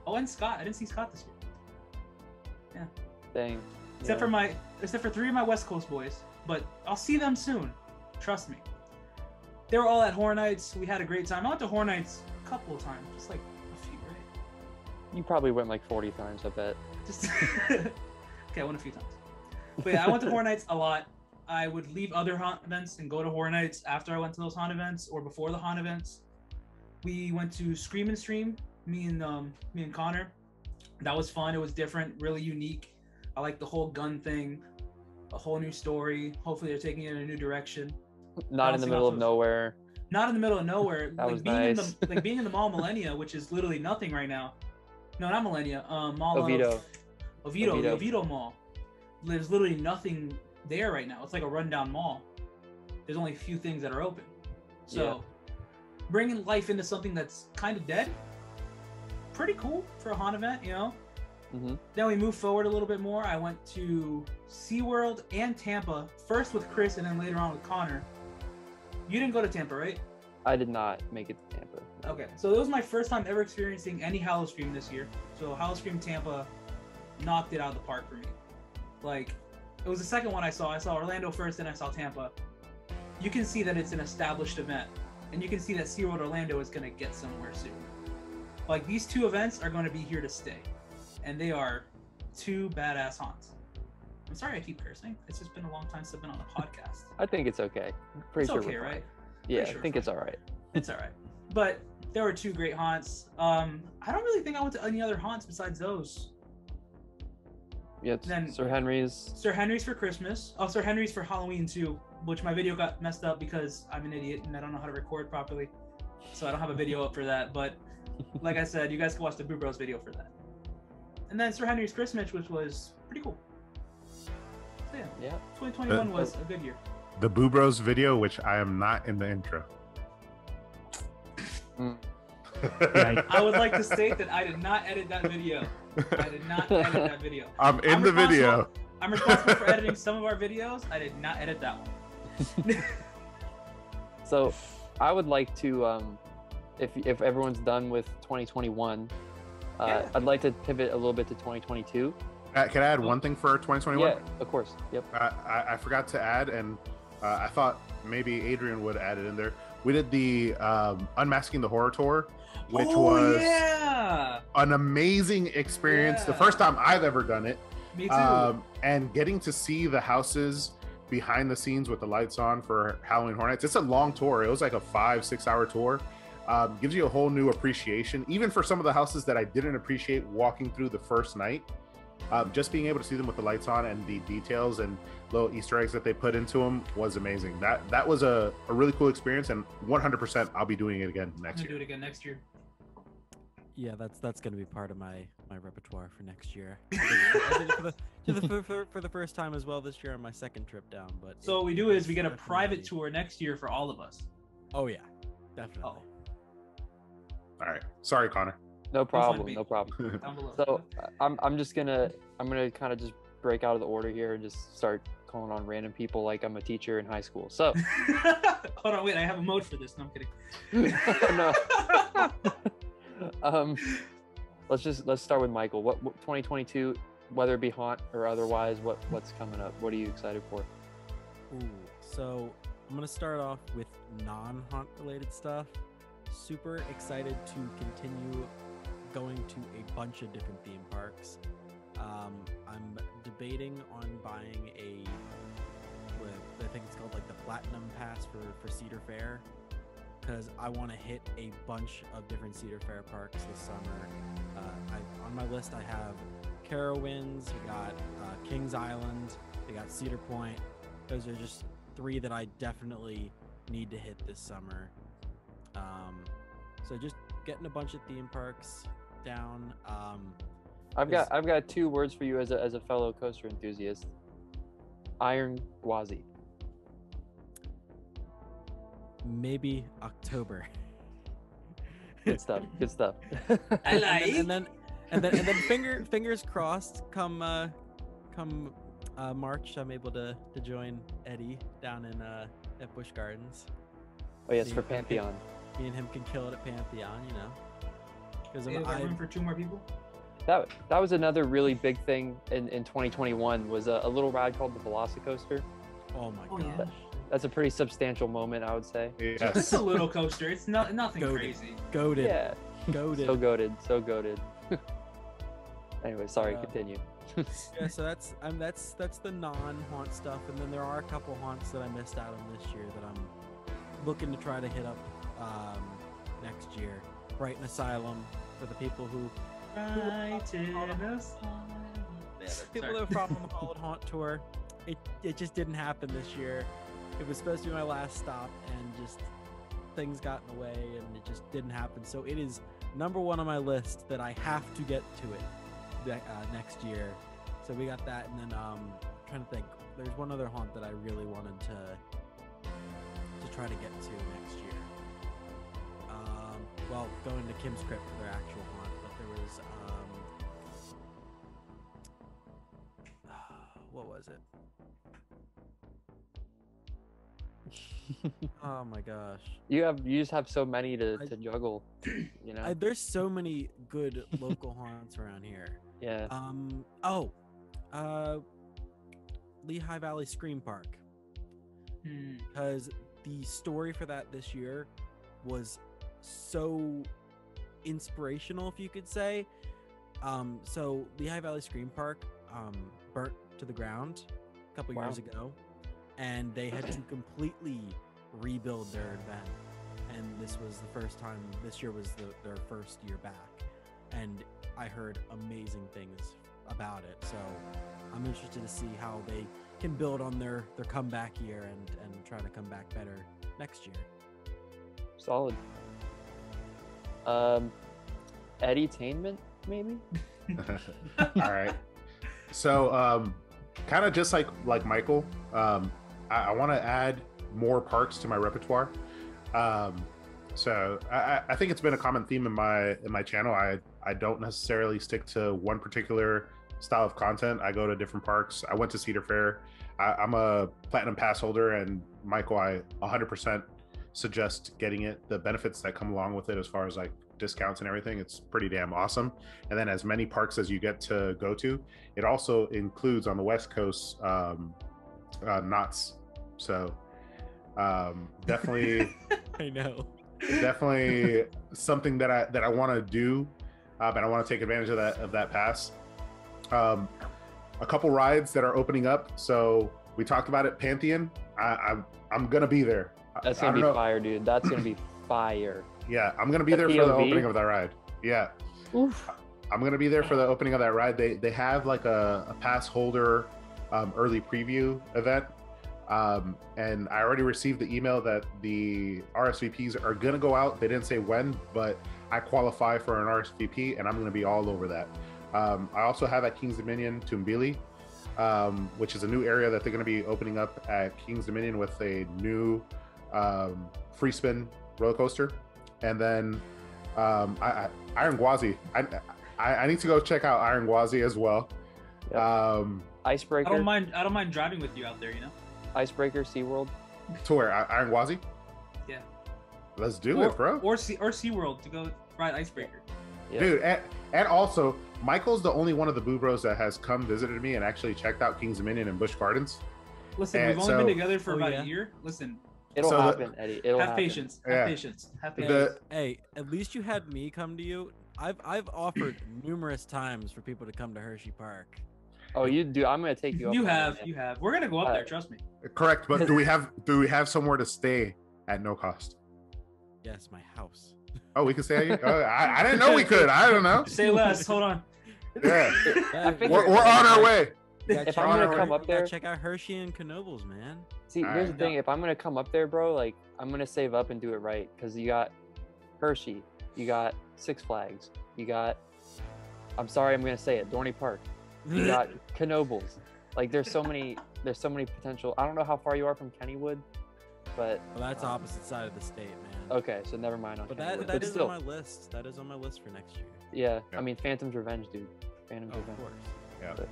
[SPEAKER 2] Oh, and Scott. I didn't see Scott this year. Yeah.
[SPEAKER 3] Dang.
[SPEAKER 2] Except for 3 of my West Coast boys. But I'll see them soon. Trust me. They were all at Horror Nights. We had a great time. I went to Horror Nights a couple of times, just like a few, right?
[SPEAKER 3] You probably went like 40 times, I bet.
[SPEAKER 2] Just okay, I went a few times. But yeah, I went to Horror Nights a lot. I would leave other haunt events and go to Horror Nights after I went to those haunt events or before the haunt events. We went to Scream and Stream, me and Connor. That was fun. It was different, really unique. I like the whole gun thing, a whole new story. Hopefully they're taking it in a new direction.
[SPEAKER 3] Not in the middle of nowhere.
[SPEAKER 2] Not in the middle of nowhere.
[SPEAKER 3] That was
[SPEAKER 2] being
[SPEAKER 3] nice.
[SPEAKER 2] being in the Mall Millennia, which is literally nothing right now. No, not Millennia. Mall
[SPEAKER 3] Oviedo.
[SPEAKER 2] The Oviedo Mall. There's literally nothing there right now. It's like a rundown mall. There's only a few things that are open. So bringing life into something that's kind of dead, pretty cool for a haunt event, you know?
[SPEAKER 3] Mm-hmm.
[SPEAKER 2] Then we moved forward a little bit more. I went to SeaWorld and Tampa, first with Chris and then later on with Connor. You didn't go to Tampa, right?
[SPEAKER 3] I did not make it to Tampa.
[SPEAKER 2] Okay, so it was my first time ever experiencing any Hallowed Scream this year. So Hallowed Scream Tampa knocked it out of the park for me. Like, it was the second one I saw. I saw Orlando first, then I saw Tampa. You can see that it's an established event, and you can see that SeaWorld Orlando is going to get somewhere soon. Like, these two events are going to be here to stay, and they are two badass haunts. I'm sorry I keep cursing. It's just been a long time since I've been on the podcast.
[SPEAKER 3] I think it's okay. Pretty
[SPEAKER 2] It's
[SPEAKER 3] sure
[SPEAKER 2] okay,
[SPEAKER 3] we're fine.
[SPEAKER 2] right?
[SPEAKER 3] Yeah,
[SPEAKER 2] Pretty sure
[SPEAKER 3] I think
[SPEAKER 2] we're
[SPEAKER 3] it's all right.
[SPEAKER 2] It's all right. But there were two great haunts. I don't really think I went to any other haunts besides those.
[SPEAKER 3] Yeah, it's
[SPEAKER 2] Then-
[SPEAKER 3] Sir Henry's.
[SPEAKER 2] Sir Henry's for Christmas. Oh, Sir Henry's for Halloween too. which my video got messed up because I'm an idiot and I don't know how to record properly, so I don't have a video up for that. But like I said, you guys can watch the Boo Bros video for that. And then Sir Henry's Christmas, which was pretty cool. So yeah, 2021 was a good year.
[SPEAKER 1] The Boo Bros video, which I am not in the intro.
[SPEAKER 2] I would like to state that I did not edit that video. I did not edit that video.
[SPEAKER 1] I'm in the video.
[SPEAKER 2] I'm responsible for editing some of our videos. I did not edit that one.
[SPEAKER 3] So I would like to, if everyone's done with 2021, I'd like to pivot a little bit to 2022.
[SPEAKER 1] Can I add one thing for 2021?
[SPEAKER 3] Yeah, of course. Yep.
[SPEAKER 1] I forgot to add, and I thought maybe Adrian would add it in there. We did the Unmasking the Horror Tour, which was an amazing experience.
[SPEAKER 2] Yeah.
[SPEAKER 1] The first time I've ever done it.
[SPEAKER 2] Me too.
[SPEAKER 1] And getting to see the houses behind the scenes with the lights on for Halloween Horror Nights. It's a long tour. It was like a 5-6 hour tour. Gives you a whole new appreciation, even for some of the houses that I didn't appreciate walking through the first night. Just being able to see them with the lights on and the details and little Easter eggs that they put into them was amazing. That was a really cool experience, and 100% I'll be doing it again next year.
[SPEAKER 2] Do it again next year.
[SPEAKER 4] Yeah, that's going to be part of my repertoire for next year. I did it for the first time as well this year on my second trip down. But
[SPEAKER 2] so what we do is we get a private tour next year for all of us.
[SPEAKER 4] Oh yeah, definitely.
[SPEAKER 2] Oh.
[SPEAKER 1] All right, sorry, Connor.
[SPEAKER 3] No problem. No problem. So I'm gonna kind of just break out of the order here and just start calling on random people like I'm a teacher in high school. So
[SPEAKER 2] hold on, wait, I have a mode for this. No, I'm kidding.
[SPEAKER 3] No. Let's start with Michael. What 2022, whether it be haunt or otherwise, what's coming up? What are you excited for?
[SPEAKER 4] Ooh, so I'm gonna start off with non-haunt related stuff. Super excited to continue going to a bunch of different theme parks. I'm debating on buying I think it's called like the Platinum Pass for Cedar Fair, because I want to hit a bunch of different Cedar Fair parks this summer. On my list I have Carowinds, we got Kings Island, we got Cedar Point. Those are just 3 that I definitely need to hit this summer. So just getting a bunch of theme parks down.
[SPEAKER 3] I've got 2 words for you as a fellow coaster enthusiast. Iron Gwazi.
[SPEAKER 4] Maybe October.
[SPEAKER 3] Good stuff. Good stuff.
[SPEAKER 2] I like.
[SPEAKER 4] And then fingers crossed. Come March, I'm able to join Eddy down in at Busch Gardens.
[SPEAKER 3] Oh yes, for Pantheon.
[SPEAKER 4] Me and him can kill it at Pantheon, you know. Because
[SPEAKER 2] I have room for 2 more people.
[SPEAKER 3] That was another really big thing in 2021 was a little ride called the Velocicoaster.
[SPEAKER 4] Oh my gosh.
[SPEAKER 2] Yeah.
[SPEAKER 3] That's a pretty substantial moment, I would say.
[SPEAKER 1] Yes.
[SPEAKER 2] It's a little coaster. It's nothing crazy.
[SPEAKER 4] Goated.
[SPEAKER 3] Yeah.
[SPEAKER 4] Goated.
[SPEAKER 3] So goated. Anyway, sorry, continue.
[SPEAKER 4] Yeah, so that's the non-haunt stuff, and then there are a couple haunts that I missed out on this year that I'm looking to try to hit up next year. Brighton Asylum for the people who people that from the Hallowed Haunt tour. It just didn't happen this year. It was supposed to be my last stop, and just things got in the way, and it just didn't happen. So it is number 1 on my list that I have to get to it next year. So we got that, and then I'm trying to think. There's one other haunt that I really wanted to try to get to next year. Well, going to Kim's Crypt for their actual haunt, but there was what was it? Oh my gosh.
[SPEAKER 3] You just have so many to juggle, you know.
[SPEAKER 4] There's so many good local haunts around here.
[SPEAKER 3] Yeah.
[SPEAKER 4] Lehigh Valley Scream Park. Because the story for that this year was so inspirational, if you could say. So Lehigh Valley Scream Park burnt to the ground a couple years ago, and they had to completely rebuild their event. And this was the first time. This year was their first year back, and I heard amazing things about it. So I'm interested to see how they can build on their comeback year and try to come back better next year.
[SPEAKER 3] Solid. Eddytainment, maybe.
[SPEAKER 1] All right. So, kind of just like Michael, I want to add more parks to my repertoire. So I think it's been a common theme in my channel. I don't necessarily stick to one particular style of content. I go to different parks. I went to Cedar Fair. I'm a platinum pass holder, and Michael, I 100% suggest getting it. The benefits that come along with it, as far as like discounts and everything, it's pretty damn awesome. And then as many parks as you get to go to, it also includes on the West Coast knots. So definitely
[SPEAKER 4] I know.
[SPEAKER 1] definitely something that I want to do, but I want to take advantage of that pass. A couple rides that are opening up. So we talked about it, Pantheon. I'm gonna be there.
[SPEAKER 3] That's gonna be fire, dude. That's gonna be fire.
[SPEAKER 1] Yeah, I'm gonna be there for the opening of that ride. Yeah. Oof. I'm gonna be there for the opening of that ride. They have like a pass holder early preview event. And I already received the email that the RSVPs are gonna go out. They didn't say when, but I qualify for an RSVP and I'm gonna be all over that. I also have at King's Dominion Tumbili, which is a new area that they're gonna be opening up at King's Dominion with a new free spin roller coaster. And then Iron Gwazi. I need to go check out Iron Gwazi as well.
[SPEAKER 3] Yep. Icebreaker.
[SPEAKER 2] I don't mind driving with you out there, you know?
[SPEAKER 3] Icebreaker, SeaWorld.
[SPEAKER 1] To where? Iron Gwazi?
[SPEAKER 2] Yeah.
[SPEAKER 1] Let's do it, bro.
[SPEAKER 2] Or SeaWorld to go ride Icebreaker.
[SPEAKER 3] Yeah.
[SPEAKER 1] Dude, and also, Michael's the only one of the Boo Bros that has come visited me and actually checked out King's Dominion and Busch Gardens.
[SPEAKER 2] Listen, we've only been together for about a year. Listen.
[SPEAKER 3] It'll happen, Eddie. It'll
[SPEAKER 2] have
[SPEAKER 3] happen.
[SPEAKER 2] patience. Have patience. Have patience.
[SPEAKER 4] Hey, at least you had me come to you. I've offered numerous times for people to come to Hershey Park.
[SPEAKER 3] Oh, you do. I'm gonna take you up.
[SPEAKER 2] You have. We're gonna go up there. Trust me.
[SPEAKER 1] Correct, but do we have somewhere to stay at no cost?
[SPEAKER 4] Yes, my house.
[SPEAKER 1] Oh, we can stay at you? Oh, I didn't know we could. I don't know.
[SPEAKER 2] Say less. Hold on.
[SPEAKER 1] Yeah, we're on our way.
[SPEAKER 3] If I'm gonna come up there,
[SPEAKER 4] check out Hershey and Knoebels, man.
[SPEAKER 3] See, here's the thing. If I'm gonna come up there, bro, like I'm gonna save up and do it right, because you got Hershey, you got Six Flags, you got. I'm sorry, I'm gonna say it. Dorney Park. You got Knoebels. Like there's so many potential. I don't know how far you are from Kennywood, but
[SPEAKER 4] that's opposite side of the state, man.
[SPEAKER 3] Okay, so never mind on Kennywood.
[SPEAKER 4] That is still on my list. That is on my list for next year.
[SPEAKER 3] Yeah. I mean Phantom's Revenge, dude. Phantom's Revenge. Of course.
[SPEAKER 1] Yeah.
[SPEAKER 3] But,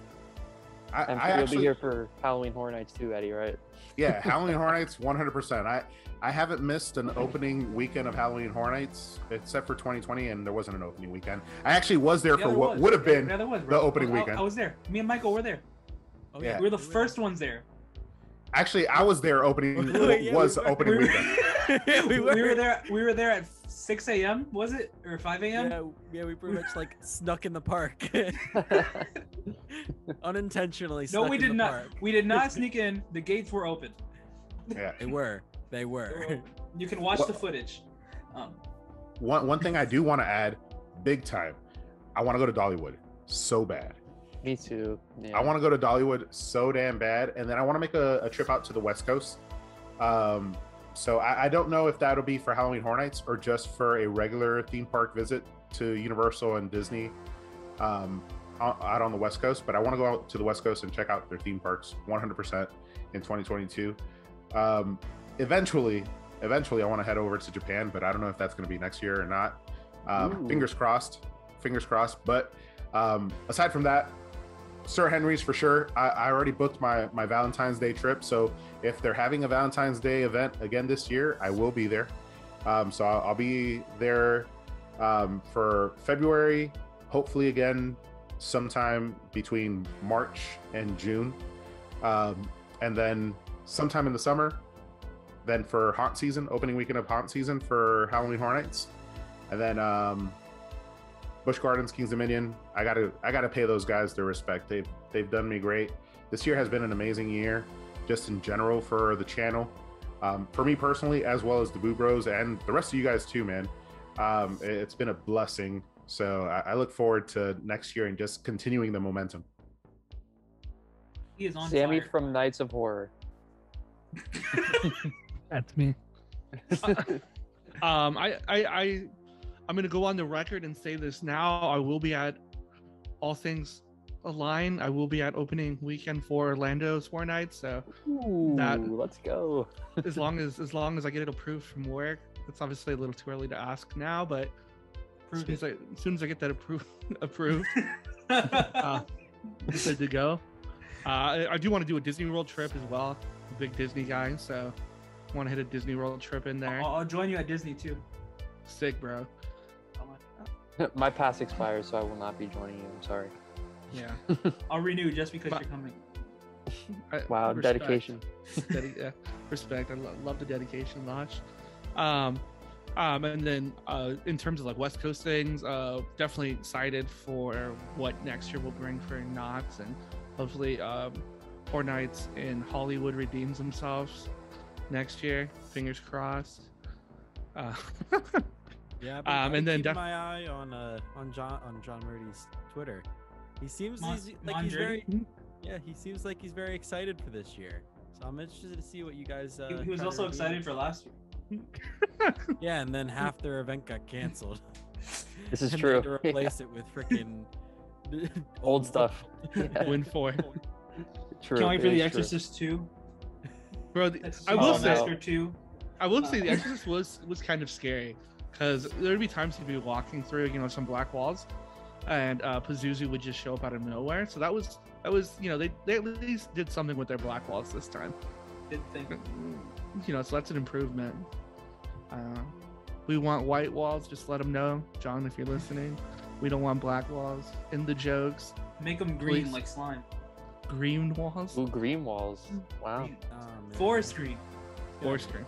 [SPEAKER 1] I
[SPEAKER 3] you'll be here for Halloween Horror Nights too, Eddie, right?
[SPEAKER 1] Yeah, Halloween Horror Nights, 100%. I haven't missed an opening weekend of Halloween Horror Nights except for 2020, and there wasn't an opening weekend. I actually was there for what would have been the opening weekend.
[SPEAKER 2] I was there. Me and Michael were there.
[SPEAKER 4] Oh, yeah.
[SPEAKER 2] We were the first ones there.
[SPEAKER 1] Actually, I was there opening opening weekend.
[SPEAKER 2] We were there at 6 a.m. was it, or 5 a.m.?
[SPEAKER 4] Yeah, we pretty much like snuck in the park. Unintentionally.
[SPEAKER 2] No, we did not. We did not sneak in. The gates were open.
[SPEAKER 1] Yeah,
[SPEAKER 4] they were.
[SPEAKER 2] You can watch the footage.
[SPEAKER 1] One thing I do want to add, big time. I want to go to Dollywood so bad.
[SPEAKER 3] Me too. Yeah.
[SPEAKER 1] I want to go to Dollywood so damn bad, and then I want to make a trip out to the West Coast. So I don't know if that'll be for Halloween Horror Nights or just for a regular theme park visit to Universal and Disney out on the West Coast. But I want to go out to the West Coast and check out their theme parks 100% in 2022. Eventually, I want to head over to Japan, but I don't know if that's going to be next year or not. Fingers crossed. But aside from that, Sir Henry's for sure. I already booked my Valentine's Day trip, so if they're having a Valentine's Day event again this year, I will be there. So I'll be there for February, hopefully again sometime between March and June, and then sometime in the summer, then for haunt season, opening weekend of haunt season for Halloween Horror Nights, and then Busch Gardens, King's Dominion. I gotta pay those guys their respect. They've done me great. This year has been an amazing year, just in general for the channel, for me personally, as well as the Boo Bros and the rest of you guys too, man. It's been a blessing. So I look forward to next year and just continuing the momentum.
[SPEAKER 2] He is on
[SPEAKER 3] Sammy
[SPEAKER 2] fire.
[SPEAKER 3] from Nights of Horror.
[SPEAKER 5] That's me. I'm gonna go on the record and say this now. I will be at All Things Align. I will be at opening weekend for Orlando's Horror Nights. So
[SPEAKER 3] Let's go.
[SPEAKER 5] as long as I get it approved from work, it's obviously a little too early to ask now, but as soon as I get that approved, good to go. I do want to do a Disney World trip as well. I'm a big Disney guy, so I want to hit a Disney World trip in there.
[SPEAKER 2] I'll join you at Disney too.
[SPEAKER 5] Sick, bro.
[SPEAKER 3] My pass expires, so I will not be joining you. I'm sorry.
[SPEAKER 5] Yeah.
[SPEAKER 2] I'll renew just because you're coming.
[SPEAKER 3] Wow,
[SPEAKER 5] respect.
[SPEAKER 3] dedication.
[SPEAKER 5] Respect. I love the dedication, Losh. And then in terms of like West Coast things, definitely excited for what next year will bring for Knott's, and hopefully Horror Nights in Hollywood redeems themselves next year. Fingers crossed.
[SPEAKER 4] Yeah,
[SPEAKER 5] and then
[SPEAKER 4] my eye on John Murdy's Twitter. He seems he's very he seems like he's very excited for this year. So I'm interested to see what you guys.
[SPEAKER 2] He was also excited for last year.
[SPEAKER 4] Yeah, and then half their event got canceled.
[SPEAKER 3] This is
[SPEAKER 4] and
[SPEAKER 3] true.
[SPEAKER 4] They had to replace it with freaking
[SPEAKER 3] Old stuff. Yeah.
[SPEAKER 5] Win 4.
[SPEAKER 3] True.
[SPEAKER 2] Can't wait for The Exorcist 2.
[SPEAKER 5] Bro,
[SPEAKER 2] I will say 2.
[SPEAKER 5] I will say The Exorcist was kind of scary, because there would be times you'd be walking through, some black walls, and Pazuzu would just show up out of nowhere. So that was they at least did something with their black walls this time.
[SPEAKER 2] Didn't think.
[SPEAKER 5] So that's an improvement. We want white walls. Just let them know, John, if you're listening. We don't want black walls. In the jokes.
[SPEAKER 2] Make them green
[SPEAKER 5] Please.
[SPEAKER 2] like slime.
[SPEAKER 5] Green walls.
[SPEAKER 3] Ooh, green walls. Wow.
[SPEAKER 2] Forest green.
[SPEAKER 5] Forest green.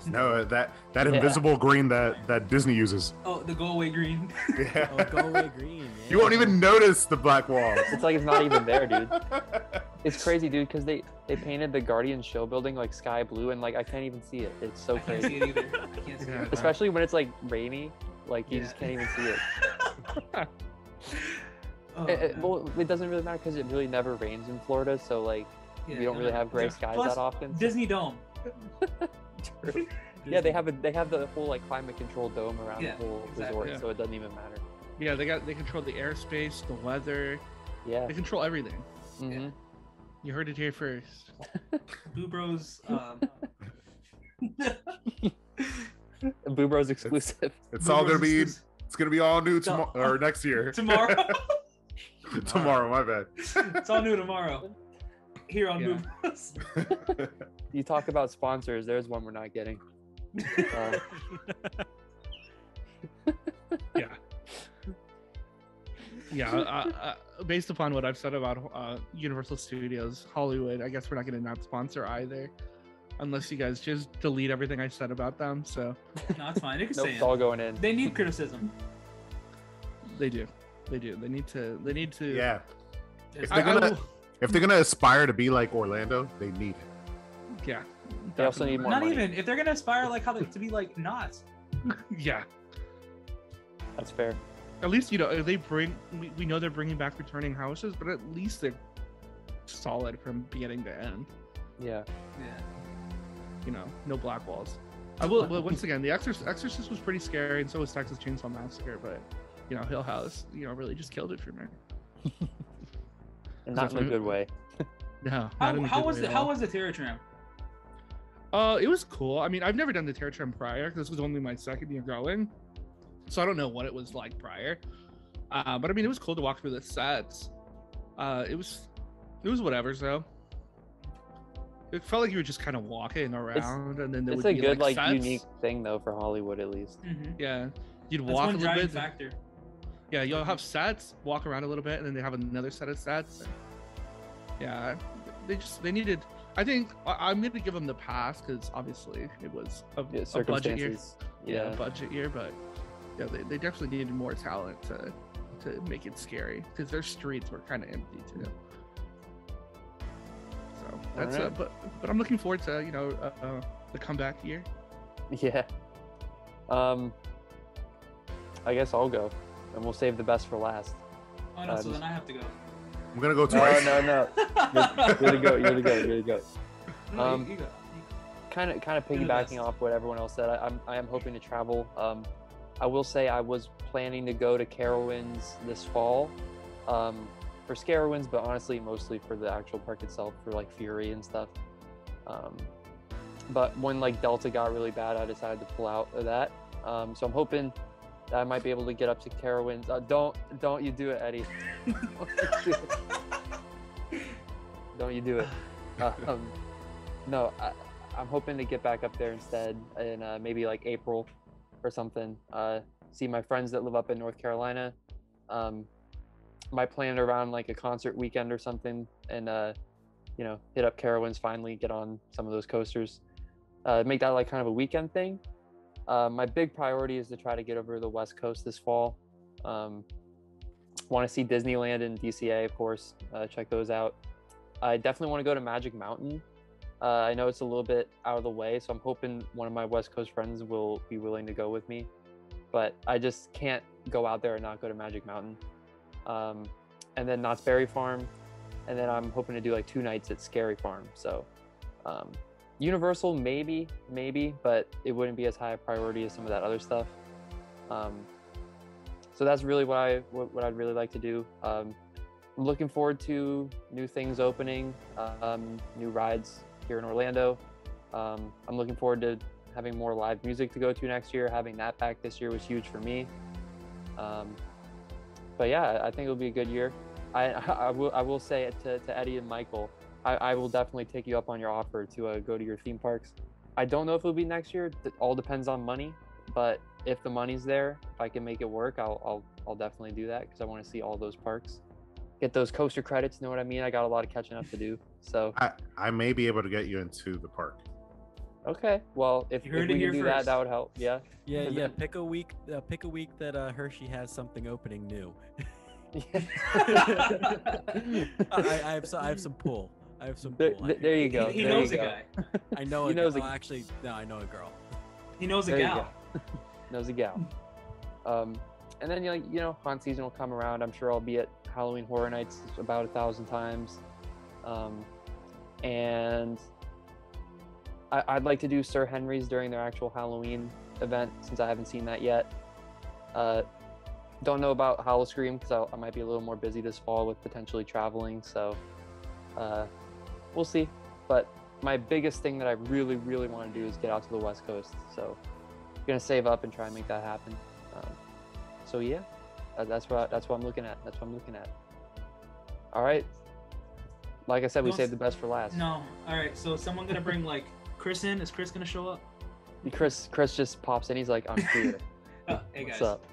[SPEAKER 1] No, that invisible green that Disney uses.
[SPEAKER 2] Oh, the go away green.
[SPEAKER 1] Yeah.
[SPEAKER 4] Oh, go away green. Yeah.
[SPEAKER 1] You won't even notice the black walls.
[SPEAKER 3] It's like it's not even there, dude. It's crazy, dude, because they painted the Guardian show building like sky blue, and like I can't even see it. It's so
[SPEAKER 2] I can't
[SPEAKER 3] crazy.
[SPEAKER 2] see it either. I can't see it.
[SPEAKER 3] Especially when it's like rainy, like you just can't even see it.
[SPEAKER 2] Oh,
[SPEAKER 3] Well, it doesn't really matter because it really never rains in Florida, so like we don't really have gray skies
[SPEAKER 2] Plus,
[SPEAKER 3] that often.
[SPEAKER 2] Disney Dome.
[SPEAKER 3] True. Yeah, they have the whole like climate control dome around
[SPEAKER 2] Yeah,
[SPEAKER 3] the whole
[SPEAKER 2] exactly.
[SPEAKER 3] resort,
[SPEAKER 5] Yeah.
[SPEAKER 3] so it doesn't even matter.
[SPEAKER 5] Yeah, they control the airspace, the weather.
[SPEAKER 3] Yeah.
[SPEAKER 5] They control everything.
[SPEAKER 3] Mm-hmm.
[SPEAKER 5] You heard it here first.
[SPEAKER 2] Boo Bros.
[SPEAKER 3] Boo Bros exclusive.
[SPEAKER 1] It's all gonna be. It's gonna be all new tomorrow or next year.
[SPEAKER 2] Tomorrow.
[SPEAKER 1] Tomorrow, my bad.
[SPEAKER 2] It's all new tomorrow. Here on
[SPEAKER 5] Yeah.
[SPEAKER 2] Boo Bros.
[SPEAKER 3] You talk about sponsors. There's one we're not getting.
[SPEAKER 5] Yeah. Based upon what I've said about Universal Studios, Hollywood, I guess we're not going to not sponsor either, unless you guys just delete everything I said about them. So
[SPEAKER 2] No, it's fine. They can
[SPEAKER 3] Nope,
[SPEAKER 2] say
[SPEAKER 3] it's all
[SPEAKER 2] it.
[SPEAKER 3] going in.
[SPEAKER 2] They need criticism.
[SPEAKER 5] they do. They need to.
[SPEAKER 1] Yeah.
[SPEAKER 2] It's-
[SPEAKER 1] If they're gonna aspire to be like Orlando, they need it.
[SPEAKER 5] Yeah.
[SPEAKER 3] They also need more
[SPEAKER 2] Not
[SPEAKER 3] money.
[SPEAKER 2] even if they're gonna aspire like how they, to be like Knott's.
[SPEAKER 5] Yeah.
[SPEAKER 3] That's fair.
[SPEAKER 5] At least if they bring. We know they're bringing back returning houses, but at least they're solid from beginning to end.
[SPEAKER 3] Yeah.
[SPEAKER 2] Yeah.
[SPEAKER 5] No black walls. I will. But once again, the Exorcist was pretty scary, and so was Texas Chainsaw Massacre. But Hill House, really just killed it for me.
[SPEAKER 3] And not in a good way.
[SPEAKER 5] No.
[SPEAKER 2] How was the Terror Tram?
[SPEAKER 5] It was cool. I mean, I've never done the Terror Tram prior. This was only my second year going, so I don't know what it was like prior. But I mean, it was cool to walk through the sets. It was whatever. So it felt like you were just kind of walking around, and then there
[SPEAKER 3] It's
[SPEAKER 5] would
[SPEAKER 3] a
[SPEAKER 5] be
[SPEAKER 3] good
[SPEAKER 5] like sets.
[SPEAKER 3] unique thing though for Hollywood at least.
[SPEAKER 2] Mm-hmm.
[SPEAKER 5] Yeah, you'd
[SPEAKER 2] That's
[SPEAKER 5] walk a
[SPEAKER 2] one
[SPEAKER 5] little
[SPEAKER 2] driving
[SPEAKER 5] bit.
[SPEAKER 2] factor.
[SPEAKER 5] Yeah, you'll have sets, walk around a little bit, and then they have another set of sets. Yeah, they needed. I think I'm gonna give them the pass because obviously it was a budget year.
[SPEAKER 3] Circumstances.
[SPEAKER 5] Yeah, budget year, but yeah, they definitely needed more talent to make it scary because their streets were kind of empty too. So that's
[SPEAKER 3] Alright.
[SPEAKER 5] but I'm looking forward to the comeback year.
[SPEAKER 3] Yeah. I guess I'll go, and we'll save the best for last.
[SPEAKER 2] Oh no, so
[SPEAKER 3] just-
[SPEAKER 2] then I have to go.
[SPEAKER 1] I'm gonna go twice.
[SPEAKER 3] No. You're the goat. You're the goat.
[SPEAKER 2] No, you go.
[SPEAKER 3] Kind of piggybacking off what everyone else said. I am hoping to travel. I will say I was planning to go to Carowinds this fall, for Scarowinds, but honestly mostly for the actual park itself, for like Fury and stuff. But when like Delta got really bad, I decided to pull out of that. So I'm hoping that I might be able to get up to Carowinds. Don't you do it, Eddie? Don't you do it? No, I'm hoping to get back up there instead in maybe like April or something. See my friends that live up in North Carolina. Might plan it around like a concert weekend or something, and hit up Carowinds finally, get on some of those coasters. Make that like kind of a weekend thing. My big priority is to try to get over to the West Coast this fall. Want to see Disneyland and DCA, of course. Check those out. I definitely want to go to Magic Mountain. I know it's a little bit out of the way, so I'm hoping one of my West Coast friends will be willing to go with me. But I just can't go out there and not go to Magic Mountain. And then Knott's Berry Farm. And then I'm hoping to do like 2 nights at Scary Farm. So Universal, maybe, but it wouldn't be as high a priority as some of that other stuff. So that's really what I'd really like to do. I'm looking forward to new things opening, new rides here in Orlando. I'm looking forward to having more live music to go to next year. Having that back this year was huge for me. But yeah, I think it'll be a good year. I will say it to Eddie and Michael. I will definitely take you up on your offer to go to your theme parks. I don't know if it'll be next year. It all depends on money. But if the money's there, if I can make it work, I'll definitely do that, because I want to see all those parks, get those coaster credits. Know what I mean? I got a lot of catching up to do. So
[SPEAKER 1] I may be able to get you into the park.
[SPEAKER 3] Okay. Well, if we can do that, that would help. Yeah.
[SPEAKER 4] Yeah. Pick a week that Hershey has something opening new. I have some pull.
[SPEAKER 3] There you go.
[SPEAKER 2] He knows a guy.
[SPEAKER 4] I know a girl. Actually, no, I know a girl.
[SPEAKER 2] He knows a gal.
[SPEAKER 3] Knows a gal. And then haunt season will come around. I'm sure I'll be at Halloween Horror Nights about 1,000 times. And I'd like to do Sir Henry's during their actual Halloween event, since I haven't seen that yet. Don't know about Howl-O-Scream, because I might be a little more busy this fall with potentially traveling, so we'll see. But my biggest thing that I really, really want to do is get out to the West Coast, so I'm gonna save up and try and make that happen. So yeah, that's what I'm looking at. All right, like I said, we saved the best for last.
[SPEAKER 2] No, all right. So is someone gonna bring like Chris in? Is Chris gonna show up?
[SPEAKER 3] Chris just pops in. He's like, I'm here.
[SPEAKER 2] Hey guys.
[SPEAKER 3] What's up?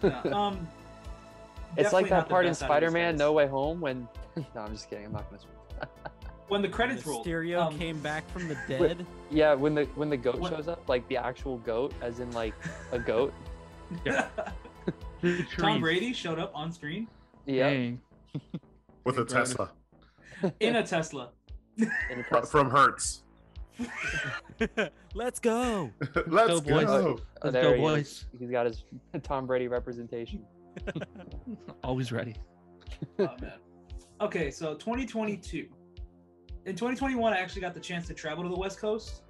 [SPEAKER 2] Yeah,
[SPEAKER 3] it's like that part in Spider-Man No Way Home when no, I'm just kidding, I'm not gonna
[SPEAKER 2] when the credits rolled,
[SPEAKER 4] Mysterio came back from the dead.
[SPEAKER 3] When the goat shows up, like the actual goat, as in like a goat.
[SPEAKER 5] Yeah.
[SPEAKER 2] Tom Brady showed up on screen.
[SPEAKER 3] Yeah.
[SPEAKER 1] With a Tesla.
[SPEAKER 2] In a Tesla.
[SPEAKER 1] From Hertz.
[SPEAKER 4] Let's go.
[SPEAKER 1] Let's go.
[SPEAKER 5] Let's go, boys.
[SPEAKER 3] He's got his Tom Brady representation.
[SPEAKER 5] Always ready.
[SPEAKER 2] Oh man. Okay, so 2022. In 2021, I actually got the chance to travel to the West Coast.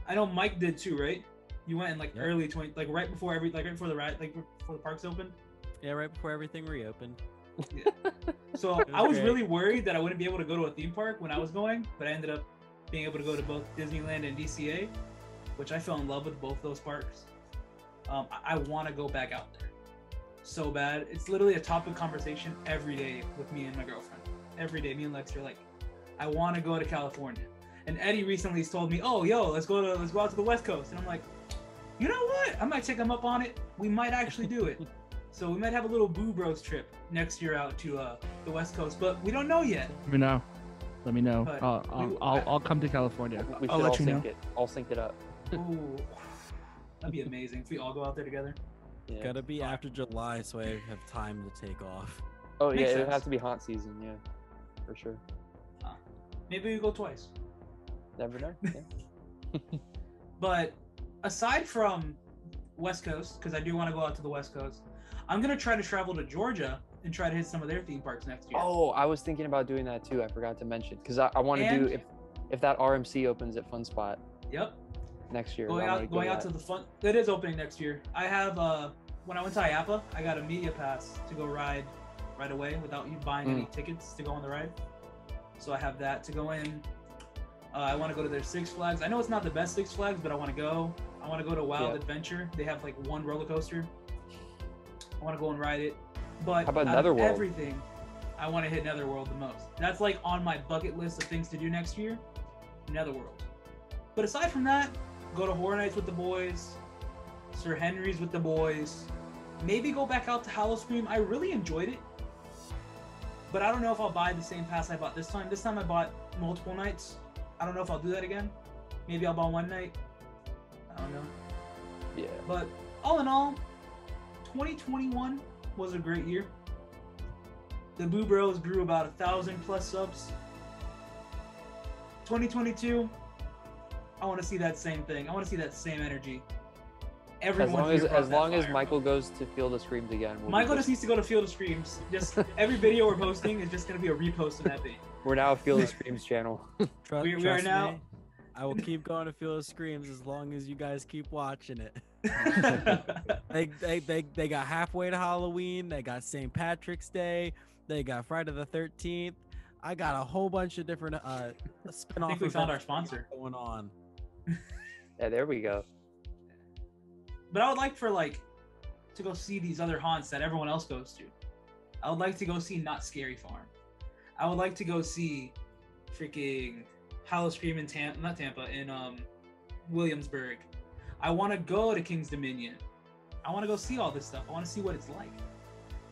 [SPEAKER 2] I know Mike did too, right? You went in like early 20, like right before the ride, like before the parks opened.
[SPEAKER 4] Yeah, right before everything reopened.
[SPEAKER 2] Yeah. So I was really worried that I wouldn't be able to go to a theme park when I was going, but I ended up being able to go to both Disneyland and DCA, which I fell in love with both those parks. I want to go back out there so bad. It's literally a topic of conversation every day with me and my girlfriend. Every day, me and Lex are like, I want to go to California. And Eddie recently told me, oh, yo, let's go out to the West Coast. And I'm like, you know what? I might take him up on it. We might actually do it. So we might have a little Boo Bros trip next year out to the West Coast, but we don't know yet.
[SPEAKER 5] Let me know. I'll come to California.
[SPEAKER 3] I'll let you know. I'll sync it up.
[SPEAKER 2] Ooh, that'd be amazing if we all go out there together.
[SPEAKER 4] Yeah. Gotta be after July, so I have time to take off.
[SPEAKER 3] Oh yeah, it would have to be haunt season, yeah, for sure.
[SPEAKER 2] Maybe we go twice.
[SPEAKER 3] Never know. Yeah.
[SPEAKER 2] But aside from West Coast, because I do want to go out to the West Coast, I'm gonna try to travel to Georgia and try to hit some of their theme parks next year.
[SPEAKER 3] Oh, I was thinking about doing that too. I forgot to mention because I want to do if that RMC opens at Fun Spot.
[SPEAKER 2] Yep.
[SPEAKER 3] Next year.
[SPEAKER 2] Going out to the fun. It is opening next year. I have when I went to IAPA, I got a media pass to go ride right away without you buying any tickets to go on the ride. So I have that to go in. I want to go to their Six Flags. I know it's not the best Six Flags, but I want to go. I want to go to Wild Adventure. They have like one roller coaster. I want to go and ride it. But
[SPEAKER 3] how about Netherworld?
[SPEAKER 2] Everything, I want to hit Netherworld the most. That's like on my bucket list of things to do next year. Netherworld. But aside from that, go to Horror Nights with the boys, Sir Henry's with the boys. Maybe go back out to Howl-O-Scream. I really enjoyed it. But I don't know if I'll buy the same pass I bought this time. This time I bought multiple nights. I don't know if I'll do that again. Maybe I'll buy one night. I don't know.
[SPEAKER 3] Yeah.
[SPEAKER 2] But all in all, 2021 was a great year. The Boo Bros grew about 1,000+ subs. 2022, I want to see that same thing. I want to see that same energy. Everyone
[SPEAKER 3] as long as Michael goes to Field of Screams again.
[SPEAKER 2] Michael just needs to go to Field of Screams. Just every video we're posting is just going to be a repost of that video.
[SPEAKER 3] We're now a Field of Screams channel.
[SPEAKER 2] We are now.
[SPEAKER 4] Me, I will keep going to Field of Screams as long as you guys keep watching it. They got halfway to Halloween. They got St. Patrick's Day. They got Friday the 13th. I got a whole bunch of different spin-off.
[SPEAKER 2] I think we found our sponsor
[SPEAKER 4] going on.
[SPEAKER 3] Yeah, there we go.
[SPEAKER 2] But I would like to go see these other haunts that everyone else goes to. I would like to go see Not Scary Farm. I would like to go see freaking Howl-O-Scream in Williamsburg. I want to go to King's Dominion. I want to go see all this stuff. I want to see what it's like.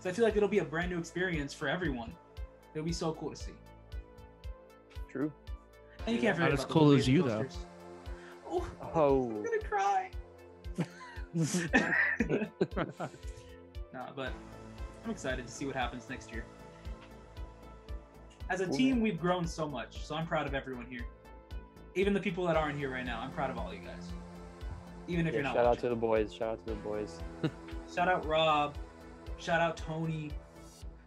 [SPEAKER 2] So I feel like it'll be a brand new experience for everyone. It'll be so cool to see.
[SPEAKER 3] True.
[SPEAKER 2] And you can't forget
[SPEAKER 5] not as
[SPEAKER 2] about
[SPEAKER 5] cool
[SPEAKER 2] the
[SPEAKER 5] as you
[SPEAKER 2] coasters.
[SPEAKER 5] though.
[SPEAKER 3] Oh.
[SPEAKER 2] I'm gonna cry. Nah, but I'm excited to see what happens next year. As a team, we've grown so much, so I'm proud of everyone here. Even the people that aren't here right now, I'm proud of all you guys. Even if you're not
[SPEAKER 3] Shout
[SPEAKER 2] watching.
[SPEAKER 3] out to the boys. Shout out to the boys.
[SPEAKER 2] Shout out Rob. Shout out Tony.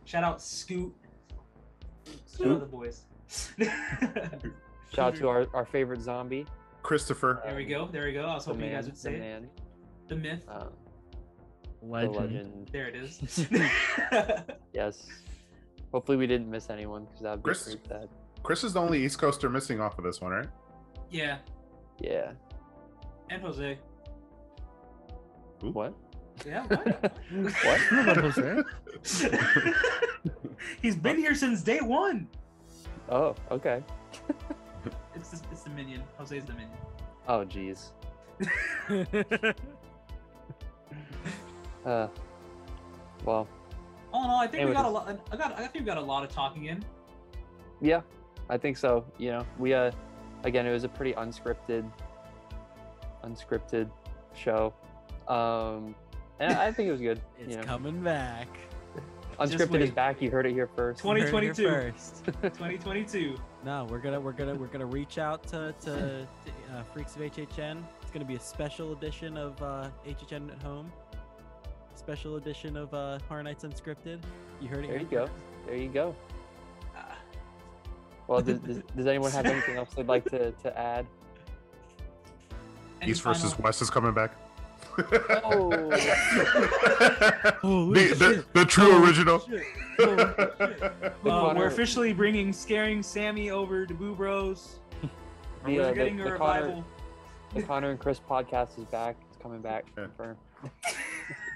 [SPEAKER 2] Shout out Scoot. Shout out the boys.
[SPEAKER 3] Shout out to our favorite zombie.
[SPEAKER 1] Christopher.
[SPEAKER 2] There we go. I was hoping you guys would say it. The myth.
[SPEAKER 5] Legend.
[SPEAKER 2] There it is.
[SPEAKER 3] Yes. Hopefully we didn't miss anyone because that would be
[SPEAKER 1] Chris-
[SPEAKER 3] pretty sad.
[SPEAKER 1] Chris is the only East Coaster missing off of this one, right?
[SPEAKER 2] Yeah.
[SPEAKER 3] Yeah.
[SPEAKER 2] And Jose.
[SPEAKER 1] Ooh.
[SPEAKER 3] What?
[SPEAKER 2] Yeah. What?
[SPEAKER 3] What?
[SPEAKER 5] I don't know about Jose.
[SPEAKER 2] He's been here since day one.
[SPEAKER 3] Oh, okay.
[SPEAKER 2] It's the minion. Jose's the minion.
[SPEAKER 3] Oh, jeez. Well.
[SPEAKER 2] All in all, I think we
[SPEAKER 3] Anyways.
[SPEAKER 2] got a lot. I think we got a lot of talking in.
[SPEAKER 3] Yeah, I think so. You know, we again, it was a pretty unscripted show. And I think it was good.
[SPEAKER 4] It's
[SPEAKER 3] you know.
[SPEAKER 4] coming back.
[SPEAKER 3] Unscripted
[SPEAKER 2] wait.
[SPEAKER 3] is back. You heard it here first.
[SPEAKER 2] 2022.
[SPEAKER 4] You heard it first.
[SPEAKER 2] 2022.
[SPEAKER 4] No, we're gonna reach out to Freaks of HHN. It's gonna be a special edition of HHN at Home. Special edition of Horror Nights Unscripted. You heard it.
[SPEAKER 3] There
[SPEAKER 4] here
[SPEAKER 3] you go.
[SPEAKER 4] first.
[SPEAKER 3] There you go. Well, does anyone have anything else they'd like to add?
[SPEAKER 2] Any
[SPEAKER 1] East versus
[SPEAKER 2] final-
[SPEAKER 1] West is coming back.
[SPEAKER 3] Oh.
[SPEAKER 1] the true original.
[SPEAKER 2] We're officially scaring Sammy over to Boo Bros. We're getting a revival.
[SPEAKER 3] The Connor and Chris podcast is back. It's coming back.
[SPEAKER 1] Yeah.
[SPEAKER 3] Confirmed.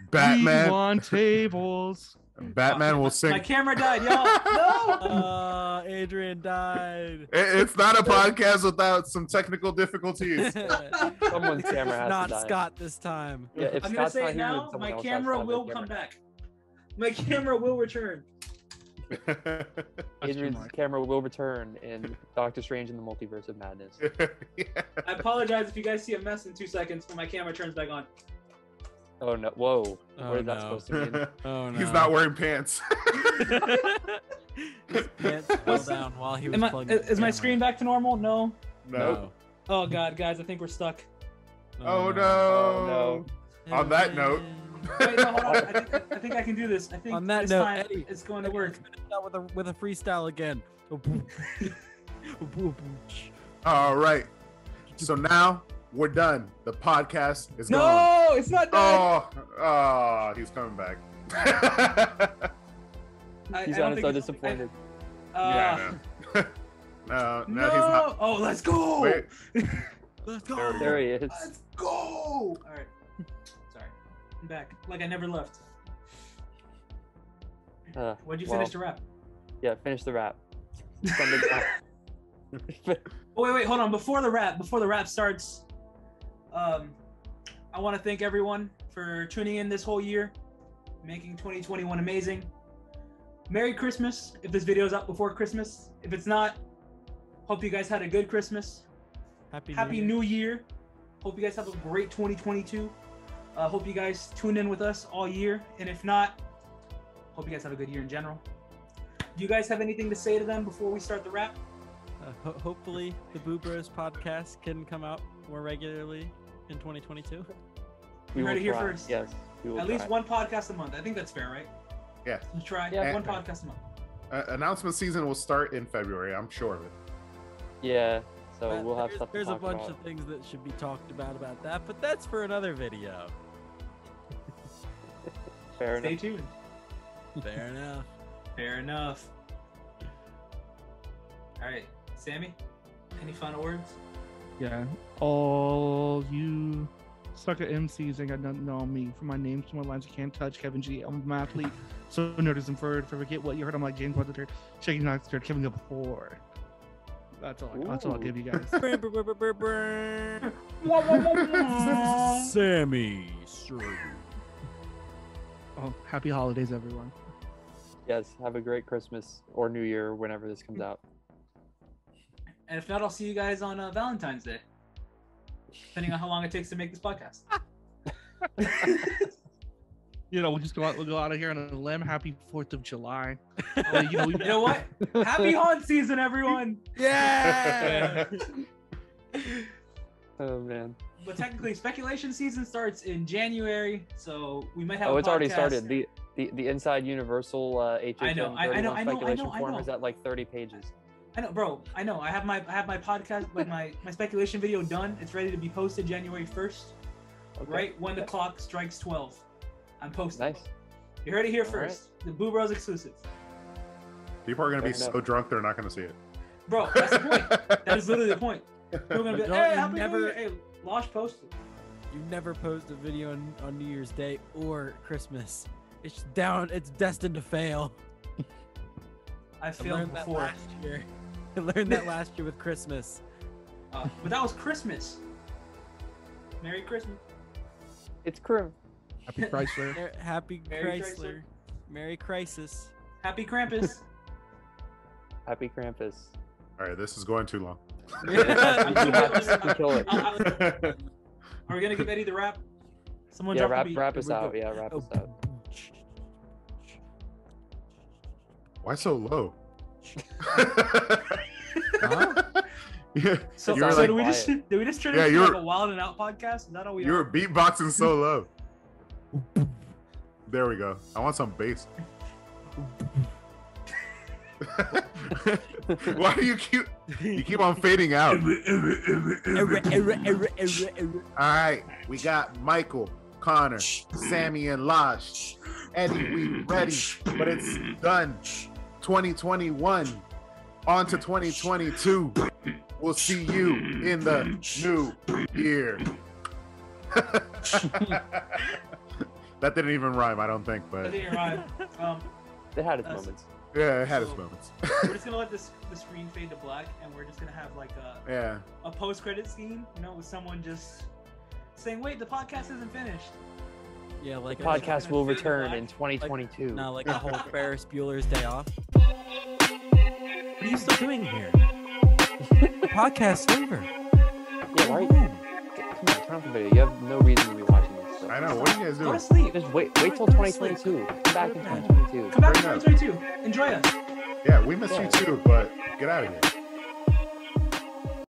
[SPEAKER 1] Batman.
[SPEAKER 5] We want tables.
[SPEAKER 1] Batman will sing.
[SPEAKER 2] My camera died, y'all. No.
[SPEAKER 4] Adrian died.
[SPEAKER 1] It's not a podcast without some technical difficulties.
[SPEAKER 3] Someone's camera has
[SPEAKER 4] Not
[SPEAKER 3] to die.
[SPEAKER 4] Scott this time.
[SPEAKER 3] Yeah, if
[SPEAKER 2] I'm gonna
[SPEAKER 3] Scott's
[SPEAKER 2] say
[SPEAKER 3] not
[SPEAKER 2] it
[SPEAKER 3] here, then
[SPEAKER 2] now.
[SPEAKER 3] someone
[SPEAKER 2] My
[SPEAKER 3] else has
[SPEAKER 2] camera
[SPEAKER 3] to have
[SPEAKER 2] will
[SPEAKER 3] the
[SPEAKER 2] come
[SPEAKER 3] camera.
[SPEAKER 2] back. My camera will return.
[SPEAKER 3] Adrian's camera will return in Doctor Strange in the Multiverse of Madness.
[SPEAKER 1] Yeah.
[SPEAKER 2] I apologize if you guys see a mess in 2 seconds when my camera turns back on.
[SPEAKER 3] Oh no! Whoa!
[SPEAKER 4] Oh,
[SPEAKER 3] What is that
[SPEAKER 4] no.
[SPEAKER 3] supposed to mean?
[SPEAKER 4] Oh no.
[SPEAKER 1] He's not wearing pants.
[SPEAKER 4] His pants fell down while he was plugging.
[SPEAKER 2] Is my screen back to normal? No.
[SPEAKER 1] No.
[SPEAKER 2] Oh god, guys, I think we're stuck.
[SPEAKER 1] Oh no.
[SPEAKER 3] Oh
[SPEAKER 1] On that note,
[SPEAKER 2] Wait, no, hold on. I think I can do this. I think
[SPEAKER 4] On that
[SPEAKER 2] this
[SPEAKER 4] note,
[SPEAKER 2] time
[SPEAKER 4] Eddie,
[SPEAKER 2] it's going to work.
[SPEAKER 4] With a freestyle again.
[SPEAKER 1] All right. So now we're done. The podcast is gone.
[SPEAKER 2] No, it's not done.
[SPEAKER 1] Oh, he's coming back.
[SPEAKER 3] He's honestly so disappointed.
[SPEAKER 1] Yeah, no, he's not.
[SPEAKER 2] Oh, let's go.
[SPEAKER 1] Wait.
[SPEAKER 4] Let's go.
[SPEAKER 3] There he is.
[SPEAKER 2] Let's go. All right. Sorry. I'm back. Like I never left. When'd you finish the rap?
[SPEAKER 3] Yeah, finish the rap.
[SPEAKER 2] Oh, wait, hold on. Before the rap starts, I want to thank everyone for tuning in this whole year, making 2021 amazing. Merry Christmas if this video is up before Christmas. If it's not, hope you guys had a good Christmas. Happy New Year. Hope you guys have a great 2022. Hope you guys tune in with us all year. And if not, hope you guys have a good year in general. Do you guys have anything to say to them before we start the rap?
[SPEAKER 4] Hopefully the Boo Bros podcast can come out more regularly in 2022.
[SPEAKER 2] You heard it here first.
[SPEAKER 3] Yes.
[SPEAKER 2] At least one podcast a month. I think that's fair, right?
[SPEAKER 1] Yeah.
[SPEAKER 2] Let's try.
[SPEAKER 3] Yeah.
[SPEAKER 2] One podcast a month.
[SPEAKER 1] Announcement season will start in February. I'm sure of it.
[SPEAKER 3] Yeah. So we'll have stuff to
[SPEAKER 4] There's a
[SPEAKER 3] talk
[SPEAKER 4] bunch
[SPEAKER 3] about.
[SPEAKER 4] of things that should be talked about that, but that's for another video.
[SPEAKER 3] Fair
[SPEAKER 2] Stay
[SPEAKER 3] enough.
[SPEAKER 2] tuned.
[SPEAKER 4] Fair enough.
[SPEAKER 2] Fair enough. All right, Sammy, any final words?
[SPEAKER 5] Yeah. All you sucker MCs ain't got nothing to know on me. From my name to my lines, you can't touch. Kevin G. I'm an athlete. So nerdism and forget what you heard. I'm like James Butler, shaking Knox, Kevin Gibb before. That's all I'll give you guys.
[SPEAKER 4] Sammy.
[SPEAKER 5] Oh, happy holidays, everyone.
[SPEAKER 3] Yes. Have a great Christmas or New Year whenever this comes out.
[SPEAKER 2] And if not, I'll see you guys on Valentine's Day, depending on how long it takes to make this podcast.
[SPEAKER 5] You know, we'll go out of here on a limb. Happy 4th of July.
[SPEAKER 2] You know what? Happy haunt season, everyone.
[SPEAKER 4] Yeah.
[SPEAKER 3] Oh man.
[SPEAKER 2] But technically, speculation season starts in January, so we might have.
[SPEAKER 3] Oh,
[SPEAKER 2] a
[SPEAKER 3] it's already
[SPEAKER 2] podcast.
[SPEAKER 3] started. The Inside Universal HHN
[SPEAKER 2] I know,
[SPEAKER 3] speculation
[SPEAKER 2] I
[SPEAKER 3] form
[SPEAKER 2] know.
[SPEAKER 3] is at like 30 pages.
[SPEAKER 2] I know, bro. I know. I have my podcast, like my speculation video done. It's ready to be posted January 1st,
[SPEAKER 3] Okay.
[SPEAKER 2] right when the clock strikes 12. I'm posting.
[SPEAKER 3] Nice.
[SPEAKER 2] You heard it here
[SPEAKER 3] All
[SPEAKER 2] first. The Boo Bros exclusive.
[SPEAKER 1] People are gonna be
[SPEAKER 3] Fair enough.
[SPEAKER 1] so drunk they're not gonna see it.
[SPEAKER 2] Bro, that's the point. That is literally the point. We're gonna be like, hey, happy New Year. Hey, Losh posted.
[SPEAKER 4] You never post a video on New Year's Day or Christmas. It's down. It's destined to fail.
[SPEAKER 2] I
[SPEAKER 4] I
[SPEAKER 2] failed
[SPEAKER 4] learned that
[SPEAKER 2] before.
[SPEAKER 4] last year. I learned that last year with Christmas.
[SPEAKER 2] But that was Christmas. Merry Christmas.
[SPEAKER 3] It's crew.
[SPEAKER 5] Happy Chrysler.
[SPEAKER 4] Happy
[SPEAKER 2] Merry
[SPEAKER 4] Chrysler.
[SPEAKER 2] Chrysler.
[SPEAKER 4] Merry Crisis.
[SPEAKER 2] Happy Krampus.
[SPEAKER 3] Happy Krampus.
[SPEAKER 1] All right, this is going too long.
[SPEAKER 3] You kill it.
[SPEAKER 2] Are we gonna give Eddie the rap? Someone
[SPEAKER 3] Yeah,
[SPEAKER 2] drop the beat.
[SPEAKER 3] wrap us
[SPEAKER 4] Here we
[SPEAKER 3] out.
[SPEAKER 4] go.
[SPEAKER 3] Yeah, wrap us
[SPEAKER 4] Oh.
[SPEAKER 3] out.
[SPEAKER 1] Why so low?
[SPEAKER 4] Huh?
[SPEAKER 1] Yeah,
[SPEAKER 2] So,
[SPEAKER 1] you were
[SPEAKER 2] so
[SPEAKER 1] like,
[SPEAKER 2] did we just turn
[SPEAKER 1] Yeah,
[SPEAKER 2] into
[SPEAKER 1] you're-
[SPEAKER 2] like a Wild and Out podcast? Is that all we
[SPEAKER 1] you
[SPEAKER 2] are?
[SPEAKER 1] were beatboxing so low. There we go. I want some bass. Why do you keep on fading out? All right, we got Michael, Connor, Sammy, and Losh. Eddie, we ready, but it's done. 2021, on to 2022. We'll see you in the new year. That didn't even rhyme, I don't think,
[SPEAKER 2] I
[SPEAKER 1] but
[SPEAKER 2] think you're right.
[SPEAKER 3] It had its
[SPEAKER 2] That's-
[SPEAKER 3] moments.
[SPEAKER 1] yeah, it had its
[SPEAKER 2] So-
[SPEAKER 1] moments.
[SPEAKER 2] We're just gonna let the screen fade to black, and we're just gonna have like
[SPEAKER 1] Yeah.
[SPEAKER 2] a post-credit scene, you know, with someone just saying, "Wait, the podcast isn't finished."
[SPEAKER 4] Yeah, like a
[SPEAKER 3] Podcast will
[SPEAKER 2] Fade to
[SPEAKER 3] return
[SPEAKER 2] black.
[SPEAKER 3] in 2022.
[SPEAKER 4] No, like a whole Ferris Bueller's Day Off. What are you still doing here? Podcast over.
[SPEAKER 3] Yeah, right. Come on, turn off the video. You have no reason to be watching this. So.
[SPEAKER 1] I know. What are you guys
[SPEAKER 2] Go
[SPEAKER 1] doing?
[SPEAKER 2] to sleep.
[SPEAKER 3] Just wait till 2022. Come back in 2022.
[SPEAKER 2] Come back to
[SPEAKER 1] Bring it up.
[SPEAKER 2] 2022. Enjoy us.
[SPEAKER 1] Yeah, we missed
[SPEAKER 3] Yeah.
[SPEAKER 1] you too, but get out of here.